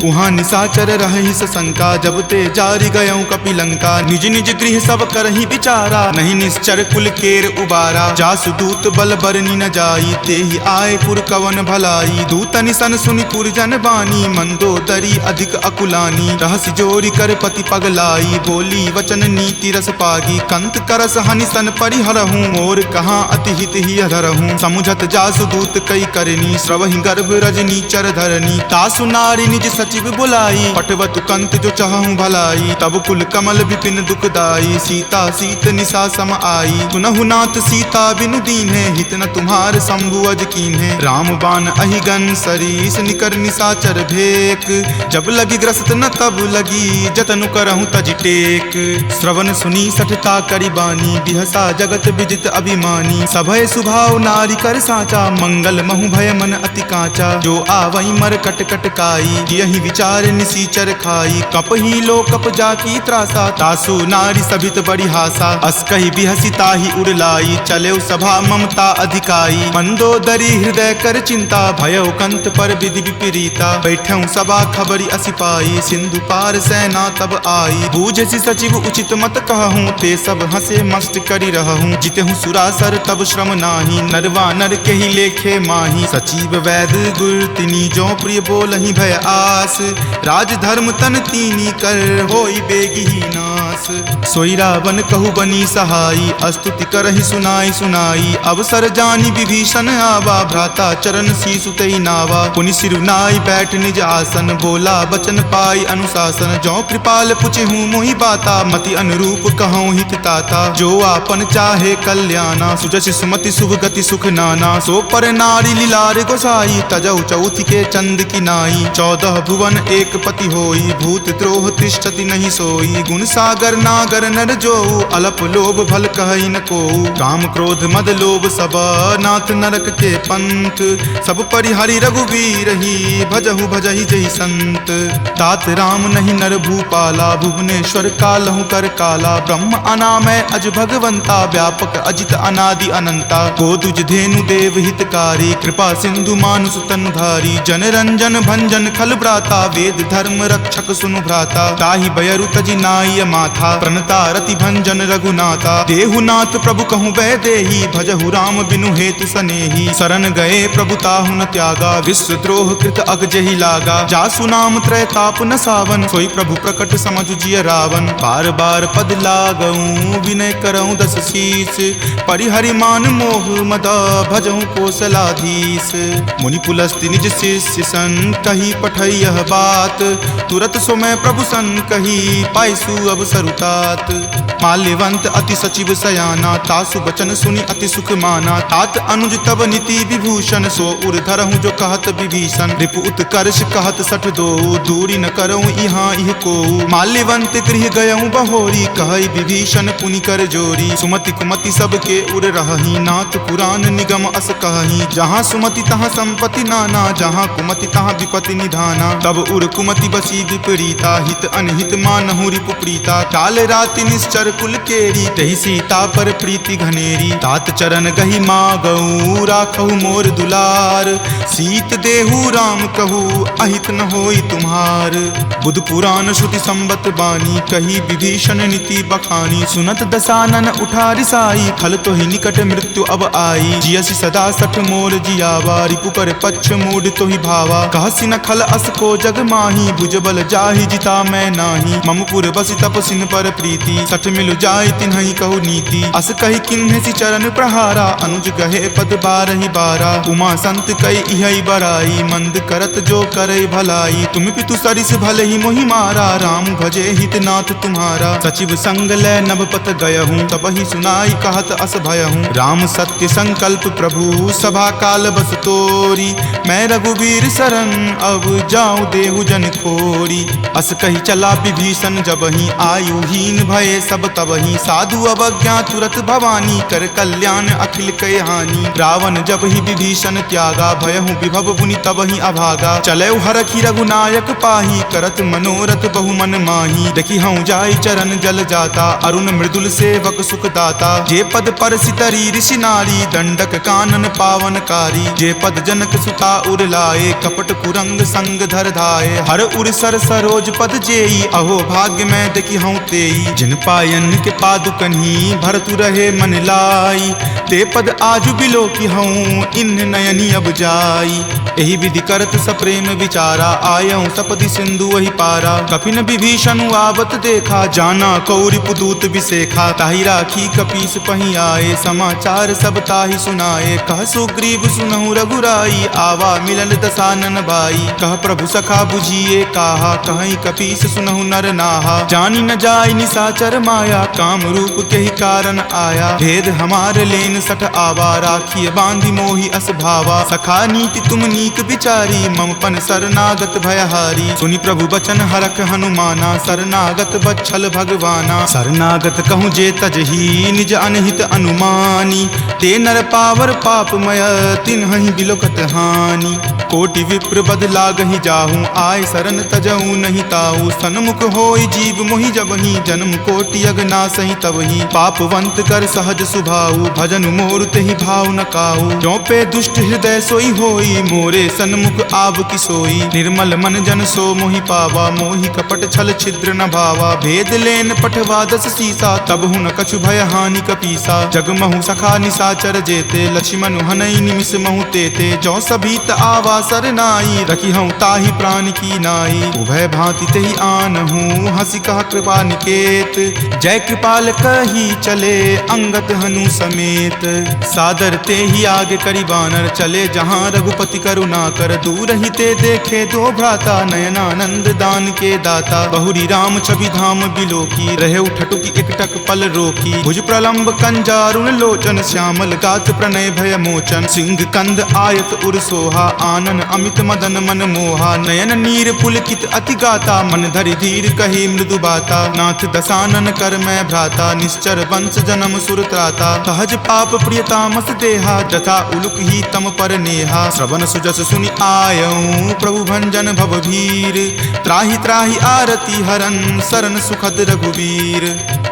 उहाँ निशाचर रही सशंका जब ते जारी गयऊँ कपिलंका। निज निज गृह सब करही विचारा नहीं निश्चर कुल केर उबारा। जासु दूत बल बरनी न जाई तेहि आए पुर कवन भलाई। दूत निसन सुनि पुरजन बानी मंदोदरी अधिक अकुलानी। रहसि जोरी कर पति पगलाई बोली वचन नीति रस पागी। कंत करस हनिसन परिहरहूँ और कहाँ अति हित ही अधरहूँ। समुझत जासु दूत कई करनी श्रवहि गर्भ रजनी चर धरनी। तासु नारी निज सचिव बुलाई पटवतु कंत जो चाहूं भलाई। तब कुल कमल विपिन दुखदाई सीता सीत निशा सम आई। सुनहु नाथ सीता बिनु दीन्हे हित न तुम्हार शंभु अज कीन्हे। राम बाण अहिगन सरीस निकर निशाचर भेक। जब लगी ग्रस्त न तब लगी जतनु करहूं तज टेक। श्रवण सुनी सठता करी बानी बिहसा जगत विजित अभिमानी। सभय सुभाव नारी कर साचा मंगल महु भय मन अति काचा। जो आवई मर कट कट काई यही विचार निसीचर खाई। कप ही लो कप जाकी त्रासा तासु नारी सभित बड़ी हासा। अस कही बिहसी ताही उड़लाई चले सभा ममता अधिकाई। मंदोदरी हृदय कर चिंता भयो कंत पर विधि विपरीता। बैठऊ सभा खबरी असिपाई सिंधु पार सेना तब आई। बूझसी सचिव उचित मत कहूँ ते सब हंसे मस्त करी रहूँ। जितहूँ सुरासर तब श्रम नाही नरवा नर के ही लेखे माही। सचिव वैद गुर तिनी जो प्रिय बोलहि भय आस। राज धर्म तन तीनी कर होई बेगी ही नास। सोई रावण कहु बनी सहाई अस्तुति करहि सुनाई सुनाई। अवसर जानी विभीषण आवा भ्राता चरण शीसु तई नावा। पुनि सिरुनाई बैठ निज आसन बोला बचन पाई अनुशासन। जो कृपाल पुछहूँ मोहि बाता मति अनुरूप कहूँ हित ताता। जो आपन चाहे कल्याणा सुजस सुमति शुभ गति सुख नाना। सो पर नारी लीलार गोसाई तजौ चौथ के चंद की नाई। 14 भुवन एक पति होई भूत द्रोह तिष्ठति नहीं सोई। गुण सागर नागर नर जो अलप लोभ भल कहई न को। काम क्रोध मद लोभ सब नाथ नरक के पंथ। सब परिहरि रघुवीर ही भजहु भजहि जहि संत। तात राम नहीं नर भूपाला भुवनेश्वर कालहु कर काला। ब्रह्म अनामय अज भगवंता व्यापक अजित अनादि अनंता। गोदुज धेनु देव हितकारी कृपा सिंधु मानुष तनुधारी। जन रंजन भंजन खल भ्राता वेद धर्म रक्षक सुनु भ्राता। ताहि बयरु तजि नाय माथा प्रणता रति भंजन रघुनाथा। देहुनाथ प्रभु कहूँ वै देही भजहु राम बिनु हेतु सनेही। शरण गए प्रभु ताहु न त्यागा विश्व द्रोह कृत अग जहि लागा। जासु नाम त्रय ताप न सावन सोई प्रभु प्रकट समझु जिय रावण। बार बार पद लागऊं विनय करऊं दस शीस। परिहरि मान मोह मद भजहु कोसलाधीश। मुनि पुलस्ति निज शिष्य सन कही पठई यह बात। तुरत सो मैं प्रभु सन कही पाइसु अवसर तात। माल्यवंत अति सचिव सयाना तासु बचन सुनि अति सुख माना। तात अनुज तब नीति विभूषण सो उर धरहूँ जो कहत विभीषण। रिपु उत्कर्ष कहत सठ दो दूरी न करऊँ यहाँ इह को। माल्यवंत गृह गयऊँ बहोरी कहई विभीषण पुनि कर जोरी। सुमति कुमति सबके उर रहही नाथ पुराण निगम अस कहही। जहाँ सुमति तहाँ संपत्ति नाना जहाँ कुमति तहाँ विपत्ति निधाना। तब उर कुमति बसी विपरीता हित अनहित मानहु रिपु प्रीता। काल राति निश्चर कुल केरी तहि सीता पर प्रीति घनेरी। तात चरण गहि मागऊ राखहु मोर दुलार। सीत देहु राम कहू अहित न होई तुम्हार। बुध पुराण श्रुति संबत बानी कही विभीषण नीति बखानी। सुनत दसानन उठा रिसाई खल तो ही निकट मृत्यु अब आई। जियसि सदा सठ मोर जियावा रिपु पर पक्ष मूड तो ही भावा। कहसि न खल अस को जग माही भुजबल जाहि जिता मैं नाही। ममपुर बसि तपसिन पर प्रीति सठ मिलु जाय तिन्हि कहु नीति। अस कही किन्हेसि चरण प्रहारा अनुज गहे पद बारहि बारा। उमा संत कई इहै बराई मंद करत जो करई भलाई। तुम पितु सरिस भले ही मोहि मारा राम भजे हित नाथ तुम्हारा। सचिव संग लै नभ पत गयहूँ तब ही सुनाई कहत अस भयहूँ। राम सत्य संकल्प प्रभु सभा काल बस तोरी। मैं रघुवीर शरण अब जाऊँ देहु जन खोरी। अस कही चला विभीषण जबहि आयुहीन भये सब तबहि। साधु अवज्ञा तुरत भवानी कर कल्याण अखिल कय हानि। रावण जब ही विभीषण त्यागा भयहु विभव बुनि तबहि अभागा। चले हरखि रघुनायक पाही करत मनोरथ बहु मन माही। देखी हूँ जाई चरण जल जाता, अरुण मृदुल सेवक सुख दाता। जे पद पर सितरी ऋषि नारी, दंडक कानन पावनकारी। जे पद जनक सुता उर लाए, कपट कुरंग संग धर धाये। हर उर सर सरोज पद जेई, अहो भाग्य में देखी हूँ तेई। जिन पायन के पादुकन्ही, भरतु रहे मन लाई। ते पद आजु बिलो की हूँ, इन नयनी अब जाई। एहि विधि करत सप्रेम विचारा, आयऊँ सपदि सिंधु वही पारा। कपिन विभीषण आवत देखा, जाना कौरि पुदूत विसेखा। ताहि राखी कपीस पही आए, समाचार सब ताहि सुनाए। कह सुग्रीव सुनहु रघुराई, आवा मिलन दसानन भाई। कह प्रभु सखा बुझिए काहा, कहीं कपीस सुनहु नर नाहा। जानी न जाय निसाचर माया, काम रूप के ही कारण आया। भेद हमार लेन सठ आवा, राखिए बांधि मोहि अस भावा। सखा नीति तुम नीक विचारी, मम पन शरणागत भयहारी। सुनि प्रभु बचन हरख हनुमाना, शरणागत बच्छल भगवाना। शरणागत कहूँ जे तजही, निज अनहित अनुमानी। ते नर पावर पापमय, तिन्हि बिलोकत हानि। कोटि विप्र बद लागहि जाहूँ, आय शरण तजहूँ नहीं ताऊ। सन्मुख होय जीव मोहि जबहि, जन्म कोटि अगनासहि तबहि। पापवंत कर सहज सुभाऊ, भजन मोर तेहि भाव न काऊ। जो पे दुष्ट हृदय सोई होई, मोरे सन्मुख आब की सोई। निर्मल मन जन सो मोहि पावा, मोहि कपट छल छिद्र न भावा। भेद लेन पठवा दस सीसा, तब हुन कछु भय हानि कपीसा। जग महु सखा निसाचर जेते, लक्ष्मण हनई निमिष महु तेते। जो सभीत आवा सरनाई, रखी हूँ ताहि प्राण की नाई। उभय भांति तेहि आनहूँ, हंसी कहा कृपा निकेत। जय कृपाल कही चले, अंगत हनु समेत। सादर ते ही आगे करी बानर, चले जहाँ रघुपति करुणा कर। दूर ही ते देखे दो भ्राता, नयनानंद दान के दाता। बहुरी राम छवि धाम बिलोकी, रहे उठटुकी एकटक पल रोकी। भुज प्रलंब कंजारुण लोचन, श्यामल गात प्रणय भय मोचन। सिंह कंद आयत उर सोहा, आनन अमित मदन मन मोहा। नयन नीर पुलकित अति गाता, मन धरि धीर कही मृदु बाता। नाथ दसानन कर मैं भ्राता, निश्चर वंश जन्म सुर त्राता। सहज पाप प्रियतामस देहा, जथा उलुक ही तम पर नेहा। श्रवण सुजस सुनि आयऊँ, प्रभु भंजन भवभीर। त्राहि त्राहि आरती हरन, शरण सुखद रघुवीर।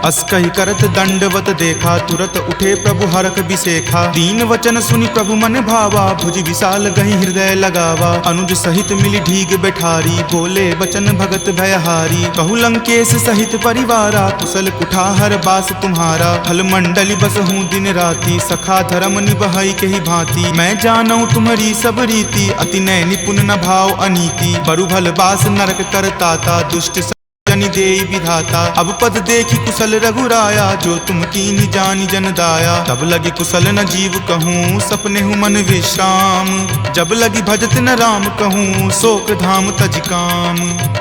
अस कहि करत दंडवत देखा, तुरत उठे प्रभु हरख बिसेखा। दीन वचन सुनि प्रभु मन भावा, भुज विशाल गहि हृदय लगावा। अनुज सहित मिली ढीग बैठारी, बोले वचन भगत भयहारी। कहु लंकेश सहित परिवारा, कुशल कुठार बास तुम्हारा। फल मंडली बस हूँ दिन राति, सखा धर्म निबहई के ही भांति। मैं जानऊँ तुम्हारी सब रीति, अति नय निपुण न भाव अनीति। बरु भल बास नरक करताता, दुष्ट जनि देई विधाता। अब पद देखी कुशल रघुराया, जो तुम कीन्ही जानी जन दाया। तब लगी कुशल न जीव कहूँ, सपने हूँ मन विश्राम। जब लगी भजत न राम कहूँ, शोक धाम तज काम।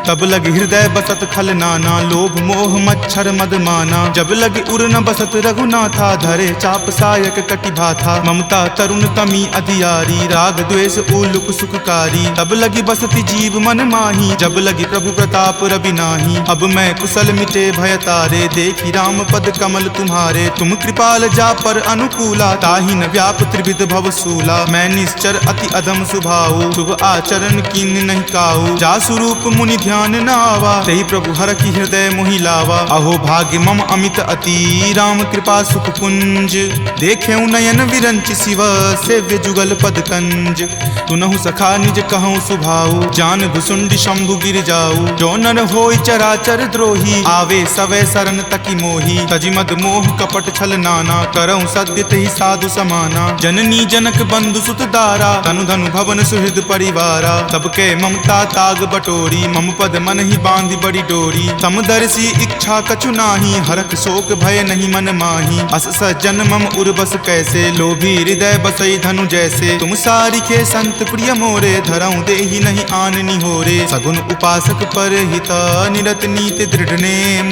तब लगी हृदय बसत खल नाना, लोभ मोह मच्छर मद माना। जब लगी उर न बसत रघुनाथा, धरे चाप सायक कटि भाथा। ममता तरुण तमी अधियारी, राग द्वेष उलुक सुखकारी। तब लगी बसती जीव मन माही, जब लगी प्रभु प्रताप रवि नाही। अब मैं कुशल मिटे भय तारे, देखी राम पद कमल तुम्हारे। तुम कृपाल जा पर अनुकूला, ताहि न व्याप त्रिविध भव सूला। मैं निश्चर अति अधम सुभाऊ, शुभ आचरण कीन नहीं काऊ। जा स्वरूप मुनि ध्यान न आवा, तेहि प्रभु हर की हृदय मोहि लावा। अहो भाग्य मम अमित अति, राम कृपा सुख पुंज। देखे नयन विरंच शिव, सेव्य जुगल पद कंज। तुनहु सखा निज कहूँ सुभाऊ, जान भुसुंडी शंभु गिर जाऊ। जो नर होय चराचर द्रोही, आवे सवै शरण तकी मोही। तजि मद मोह कपट छल नाना, करऊँ सद्य तेहि साधु समाना। जननी जनक बंधु सुत दारा, तनु धनु भवन सुहृद परिवारा। सबके ममता ताग बटोरी, मम पद मन ही बांधि बड़ी डोरी। समदर्शी इच्छा कछु नाही, हरख शोक भय नहीं मन माही। अस सज्जन मम उर्वस कैसे, लोभी हृदय बसई धनु जैसे। तुम सारिखे संत प्रिय मोरे, धरऊँ देहि नहीं आन निहोरे। सगुन उपासक पर हिता, निरत नीति दृढ़ नेम।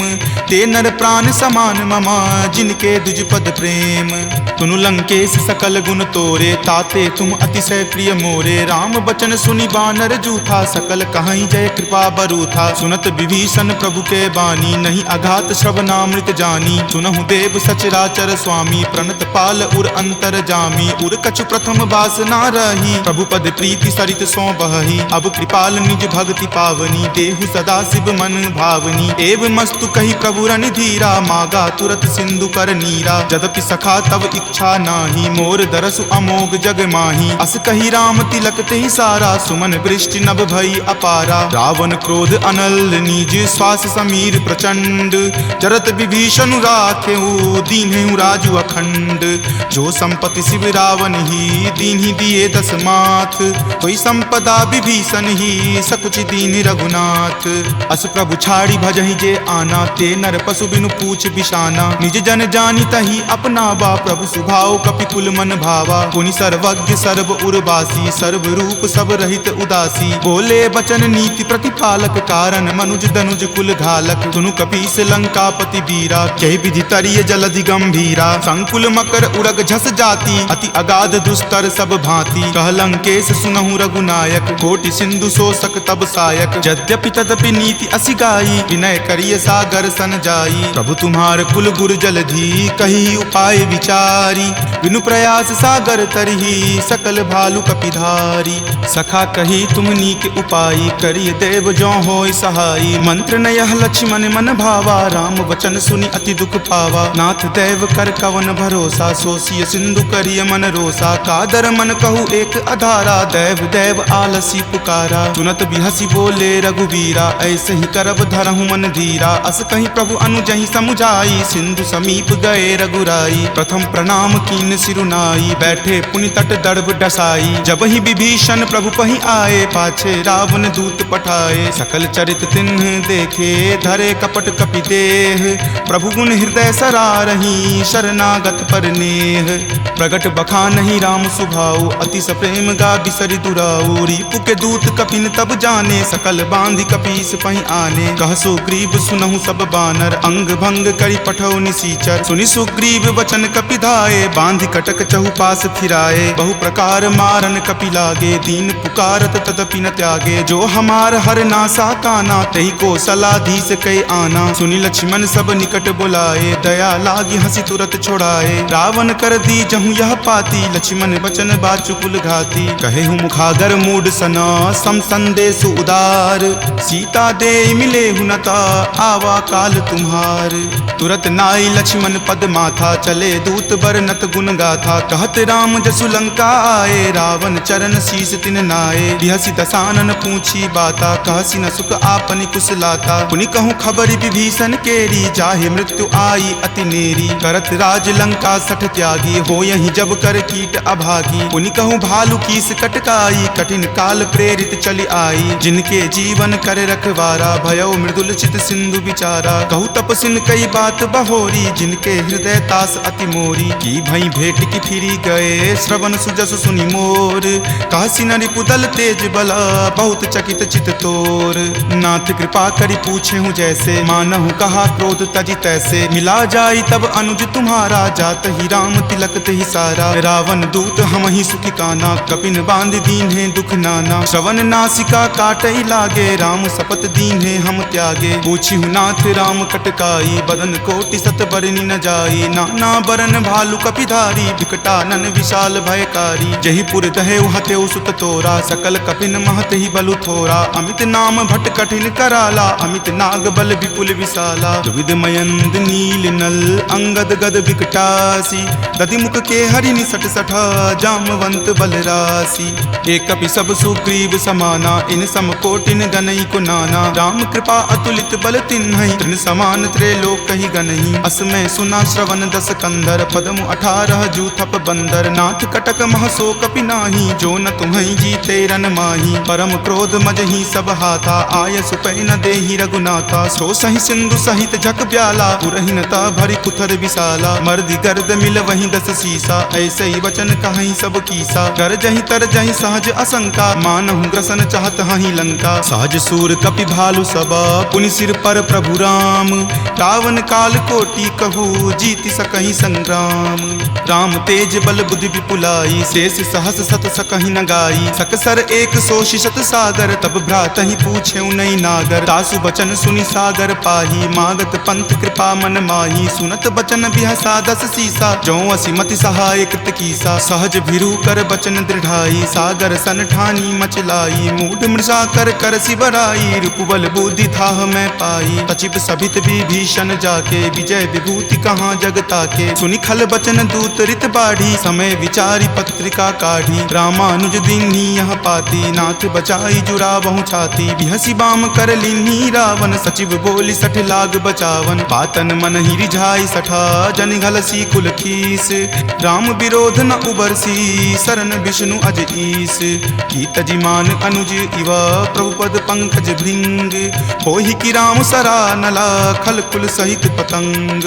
ते नर प्राण समान ममा, जिनके दुज पद प्रेम। तुनु लंकेश सकल गुण तोरे, ताते तुम अतिशय प्रिय मोरे। राम बचन सुनि बानर जूथा, सकल कहाई जय कृपा बरूथा। सुनत विभीषण प्रभु के बानी, नहीं अघात श्रवणामृत जानी। सुनहु देव सचराचर स्वामी, प्रणत पाल उर अंतर जामी। उर कछु प्रथम बास ना रही, प्रभु पद प्रीति सरित सो बहही। अब कृपाल निज भक्ति पावनी, देहु सदा शिव मन भावनी। एव मस्तु कही प्रभु रन धीरा, मागा तुरत सिंधु कर नीरा। जदपि सखा तब इच्छा नाही, मोर दरसु अमोघ जग माही। अस कही राम तिलक ते सारा, सुमन वृष्टि नभ भई अपारा। रावण क्रोध अनल निज, श्वास समीर प्रचंड। जरत विभीषण राखेऊ, दीन्हु राजु अखंड। जो संपत्ति शिव रावण ही, दीन्हि दिए दस माथ। कोई संपदा विभीषण ही, सकुच दीन रघुनाथ। अस प्रभु छाड़ी भजहि जे आना, ते नर पशु बिनु पूछ बिशाना। निज जन जानी तही अपना बा, प्रभु सुभाव कपिकुल मन भावा। पुनि सर्वज्ञ सर्व उर्वासी, सर्व रूप सब रहित उदासी। बोले बचन नीति प्रतिपालक, कारण मनुज दनुज कुल घालक। सुनु कपीस लंकापति बीरा, कहि विधि तरिय जलधि गंभीरा। संकुल मकर उरग झस जाति, अति अगाध दुस्तर सब भांति। कह लंकेश सुनहु रघुनायक, कोटि सिंधु शोषक तब सायक। यद्यपि तदपि नीति असि गाई, विनय करिय सागर सन जाई। प्रभु तुम्हार कुल गुर जलधि, कही उपाय विचारी। बिनु प्रयास सागर तरही, सकल भालु कपिधारी। सखा कही तुम नीक उपाय, करिय देव जो होय सहाई। मंत्र न यह लक्ष्मण मन भावा, राम वचन सुनि अति दुख पावा। नाथ देव कर कवन भरोसा, सोसिय सिंधु करिय मन रोसा। कादर मन कहु एक अधारा, देव देव आलसी पुकारा। सुनत बिहसी बोले रघुवीरा, ऐसे ही करब धरहु मन धीरा। अस कहीं प्रभु अनुजहि समुझाई, सिंधु समीप गए रघुराई। प्रथम प्रणाम कीन सिरुनाई, बैठे पुनि तट दर्भ डसाई। जब ही विभीषण प्रभु पहि आए, पाछे रावण दूत पठाए। सकल चरित तिन्ह देखे, धरे कपट कपि देह। प्रभु गुण हृदय सरारही, शरणागत पर नेह। प्रगट बखानहि राम सुभाऊ, अति सप्रेम गा बिसरि दुराऊ। रिपु के दूत कपिन तब जाने, सकल बांधि कपीस पहि आने। कह सुग्रीव सुनहु सब बानर, अंग भंग करि पठौ निसीचर। सुनि सुग्रीव वचन कपिधाए, बांधि कटक चहुपास फिराए। बहु प्रकार मारन कपि लागे, दीन पुकारत तदपि न त्यागे। जो हमार हर नासा काना, तहि को सलाधीस कई आना। सुनि लक्ष्मण सब निकट बुलाए, दया लागी हंसी तुरत छोड़ाए। रावण कर दी जहु यह पाती, लक्ष्मण बचन बाचु कुल घाती। कहे हूँ मुखागर मूड सना, सम संदेश उदार। सीता दे मिले हुनता, आवा काल तुम्हार। तुरत नाई लक्ष्मण पद माथा, चले दूत बरनत गुण गाथा। कहत राम जसु लंका आए, रावण चरण शीस तिन नाए। बिहसी दसानन पूछी बाता, कहसी न सुख आपनि कुशलाता। पुनि कहूँ खबरि विभीषण केरी, जाहे मृत्यु आई अति नेरी। करत राज लंका सठ त्यागी, हो यही जब कर कीट अभागी। पुनि कहूँ भालू कीस कटकाई, कठिन काल प्रेरित चली आई। जिनके जीवन कर रखवारा, भयो मृदुल चित सिंधु विचारा। कहूँ तपसिन कई बात बहोरी, जिनके हृदय तास अति मोरी। की भई भेंट की फिरी गए, श्रवण सुजस सुनि मोर। कहसी न रिपुदल तेज बला, बहुत चकित चित तोर। नाथ कृपा करि पूछे हूँ जैसे, मानहु कहा क्रोध तजी तैसे। मिला जाई तब अनुज तुम्हारा, जात ही राम तिलक तेहि सारा। रावण दूत हम ही सुखी काना, कपिन बांध दीन है दुख नाना। श्रवण नासिका काटई लागे, राम शपथ दीन है हम त्यागे। पूछी हूँ नाथ राम कटकाई, बदन कोटि सत बरनी न जाई। नाना बरन भालू कपिधारी, विकटानन विशाल भयकारी। जही पुर दहेउ हतेउ सुत तोरा, सकल कपिन महत ही बलु थोरा। अमित नाम भट कठिन कराला, अमित नाग बल विपुल विशाला। द्विविध मयंद नील नल, अंगद गद विकटासी। दधि मुख के हरि निसट सठा, जामवंत बलरासी। एक कपि सब सुग्रीव समाना, इन सम कोटिन गनई को नाना। राम कृपा अतुलित बल तिन्हई, तृण समान त्रैलोक कहि गनहि। असमय सुना श्रवण दस कंदर, पदमु 18 जूथप बंदर। नाथ कटक महसो कपि नाही, जो न तुम्हई जीते रन माही। परम क्रोध मजहि सब हाथा, आय सुपै न देहि रघुनाथा। सो सहि सिंधु सहित झक ब्याला, पुरहिनता भरि कुथर विशाला। मर्दि गर्द मिल वहीं दस सीसा, ऐसे ही वचन कहीं सब कीसा। कर जहि तर जहि सहज असंका, मानहु ग्रसन चाहत हहि लंका। सहज सूर कपि भालु सबा, पुनि सिर पर प्रभु राम। रावण काल कोटि कहू, जीति सकहि संग्राम। राम तेज बल बुद्धि विपुलाई, शेष सहस सत सकहि न गाई। सकसर एक सोषि शत सागर, तब भ्रातहि पूछे नई नागर। तासु बचन सुनि सागर पाही, मागत पंथ कृपा मन माही। सुनत बचन बिहसा दस सीसा, जो असिमति सहाय कृत कीसा। सहज भिरू कर बचन दृढ़ाई, सागर सन ठानी मचलाई। मूढ़ मृषा कर कर सिबराई, रिपुबल बुद्धि थाह मैं पाई। सचिव सभित विभीषण जाके, विजय विभूति कहाँ जगता के। सुनि खल बचन दूत रित बाढ़ी, समय विचारी पत्रिका काढ़ी। रामानुज दीन्ही यह पाती, नाथ बचाई जुरावहु छाती। बिहसी बाम कर लीन्ही रावण, सचिव बोली सठ लाग बचावन। बातन मन ही रिझाई सठा, जन घलसी कुल खीस। राम विरोध न उबरसी, शरण विष्णु अज ईस। कीत जिमान अनुज इवा, प्रभु पद पंकज भृंग। होहि कि राम सरा नला, खल कुल सहित पतंग।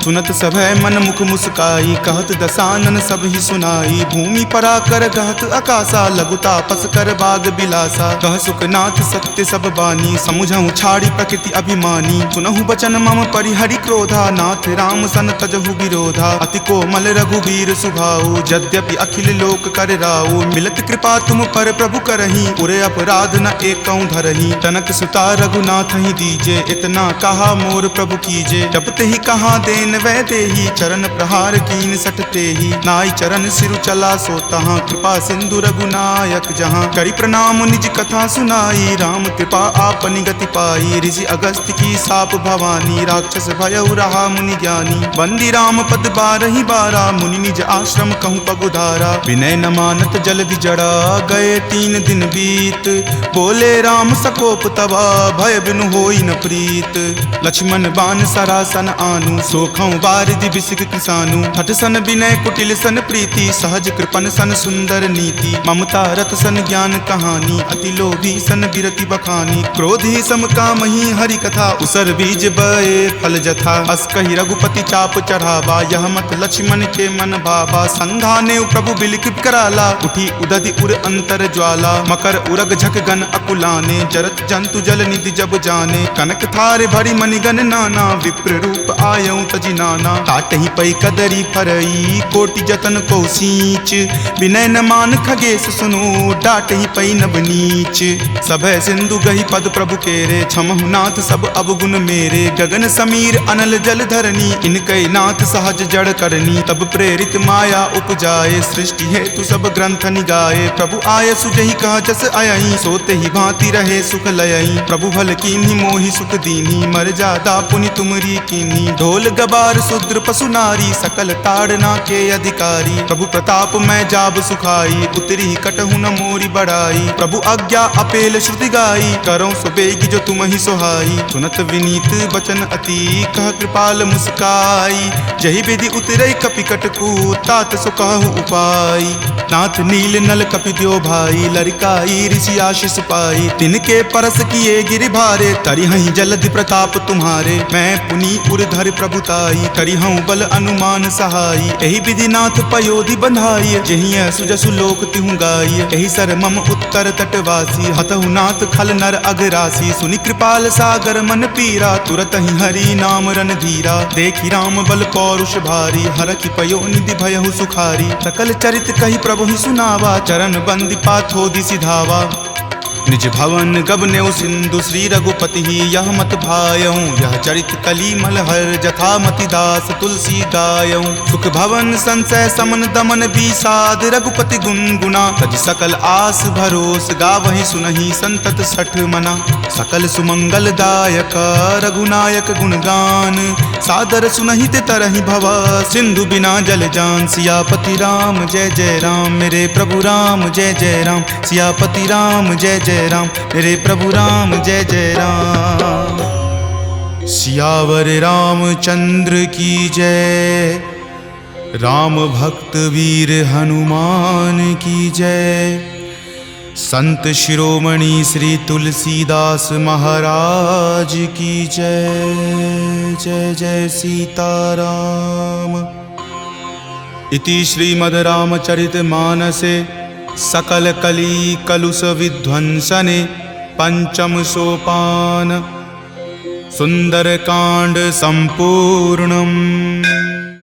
सुनत सभय मन मुख मुस्काई, कहत दसानन सब ही सुनाई। भूमि परा कर कहत आकाशा, लघु तापस कर बाग बिलासा। कह सुखनाथ सत्य सब बानी, समुझहु छाड़ी प्रकृति अभिमानी। सुनहु बचन मम परिहरि क्रोधा, नाथ राम सन तजहु विरोधा। अति कोमल रघुवीर सुभाऊ, यद्यपि अखिल लोक कर राऊ। मिलत कृपा तुम पर प्रभु करही, उरे अपराध न एकौ धरही। तनक सुता रघुनाथ ही दीजे, इतना कहा मोर प्रभु कीजे। जब ते ही कहा देन वै देही, चरण प्रहार कीन सटते ही। नाई चरण सिरु चला सो तहाँ, कृपा सिंधु रघुनायक जहाँ। करि प्रणाम निज कथा सुनाई, राम कृपा आपनि गति पाई। ऋषि अगस्त्य की साप भवानी, राक्षस भयउ रहा मुनि ज्ञानी। बंदी राम पद बारहि बारा, मुनि निज आश्रम कहूँ पगुधारा। विनय न मानत जलधि जड़ा, गए 3 दिन बीत। बोले राम सकोप तबा, भय बिनु होई न प्रीत। लक्ष्मण बान सरासन आनु, सोखौ बारिधि बिसिक किसानु। हठ सन विनय कुटिल सन प्रीति, सहज कृपन सन सुंदर नीति। ममता रत सन ज्ञान कहानी, अति लोभी सन बिरति बखानी। क्रोधी सम कामहि हरि कथा, उसर बीज बए फल जथा। अस कहि रघुपति चाप चढ़ावा, यह मत लक्ष्मण के मन भावा। संघाने प्रभु बिलकित कराला, उठी उदधि उर अंतर ज्वाला। मकर उरग झक गन अकुलाने, जरत जंतु जल निधि जब जाने। कनक थार भरी मणिगन नाना, विप्र रूप आयऊ तजि नाना। काटहि पै कदरी फरई, कोटि जतन को सींच। विनय न मान खगेश सुनो, डाटहि पै नब नीच। सभय सिंधु गहि पद प्रभु केरे, क्षमहु नाथ सब अवगुण मेरे। गगन समीर अनल जल धरनी, इनकै नाथ सहज जड़ करनी। तब प्रेरित माया उपजाए, सृष्टि हेतु सब ग्रंथ निगाए। प्रभु आय सुजहि कह जस अयहि, सोते ही भांति रहे सुख लयहि। प्रभु भल कीन्ही मोहि सुख दीन्ही, मर्यादा पुनि तुमरी कीन्ही। ढोल गबार शूद्र पशु नारी, सकल ताड़ना के अधिकारी। प्रभु प्रताप मैं जाब सुखाई, उतरी कटहु न मोरी बड़ाई। प्रभु आज्ञा अपेल श्रुति गाई, करौ सुबेगी जो तुम ही सोहाई। सुनत विनीत बचन अति, कह कृपाल मुस्काई। जहि विधि उतरई कपि कटकू, तात सो कहु उपाय। नाथ नील नल कपि द्यो भाई, लरिकाई ऋषि आशीष पाई। तिनके परस किए गिरि भारे, तरिहहि जलधि प्रताप तुम्हारे। मैं पुनि उरधर प्रभुताई, करिहउँ बल अनुमान सहाई। एहि विधि नाथ पयोधि बंधाई, जहिं सुजसु लोक तिहु गाई। एहि सर मम उत्तर तटवासी, हतहु नाथ खल नर अघरासी। सुनि कृपाल सागर मन पीरा, तुरत ही हरि नाम रन धीरा। देखि राम बल पौरुष भारी, हरखि पयो निधि भयहु सुखारी। सकल चरित कहि प्रभु ही सुनावा, चरण बंदी पाथोधि सिधावा। निज भवन गबनेउ सिंधु, श्री रघुपति ही यह मत भायऊँ। यह चरित कली मलहर, जथा मति दास तुलसी गायऊँ। सुख भवन संशय समन दमन विषाद, रघुपति गुनगुना। तज सकल आस भरोस, गावहि सुनहि संतत सठ मना। सकल सुमंगल दायक, रघुनायक गुणगान। सादर सुनहित तरहि भवा, सिंधु बिना जल जान। सियापति राम जय जय राम, मेरे प्रभु राम जय जय राम। सियापति राम जय जय राम, मेरे प्रभु राम जय जय राम। सियावर रामचंद्र की जय, राम भक्त वीर हनुमान की जय। संत शिरोमणि श्री तुलसीदास महाराज की जय। जय जय सीताराम। इति श्रीमद् रामचरित मानसे सकल कली कलुष विध्वंसने पंचम सोपान सुंदरकांड संपूर्णम्।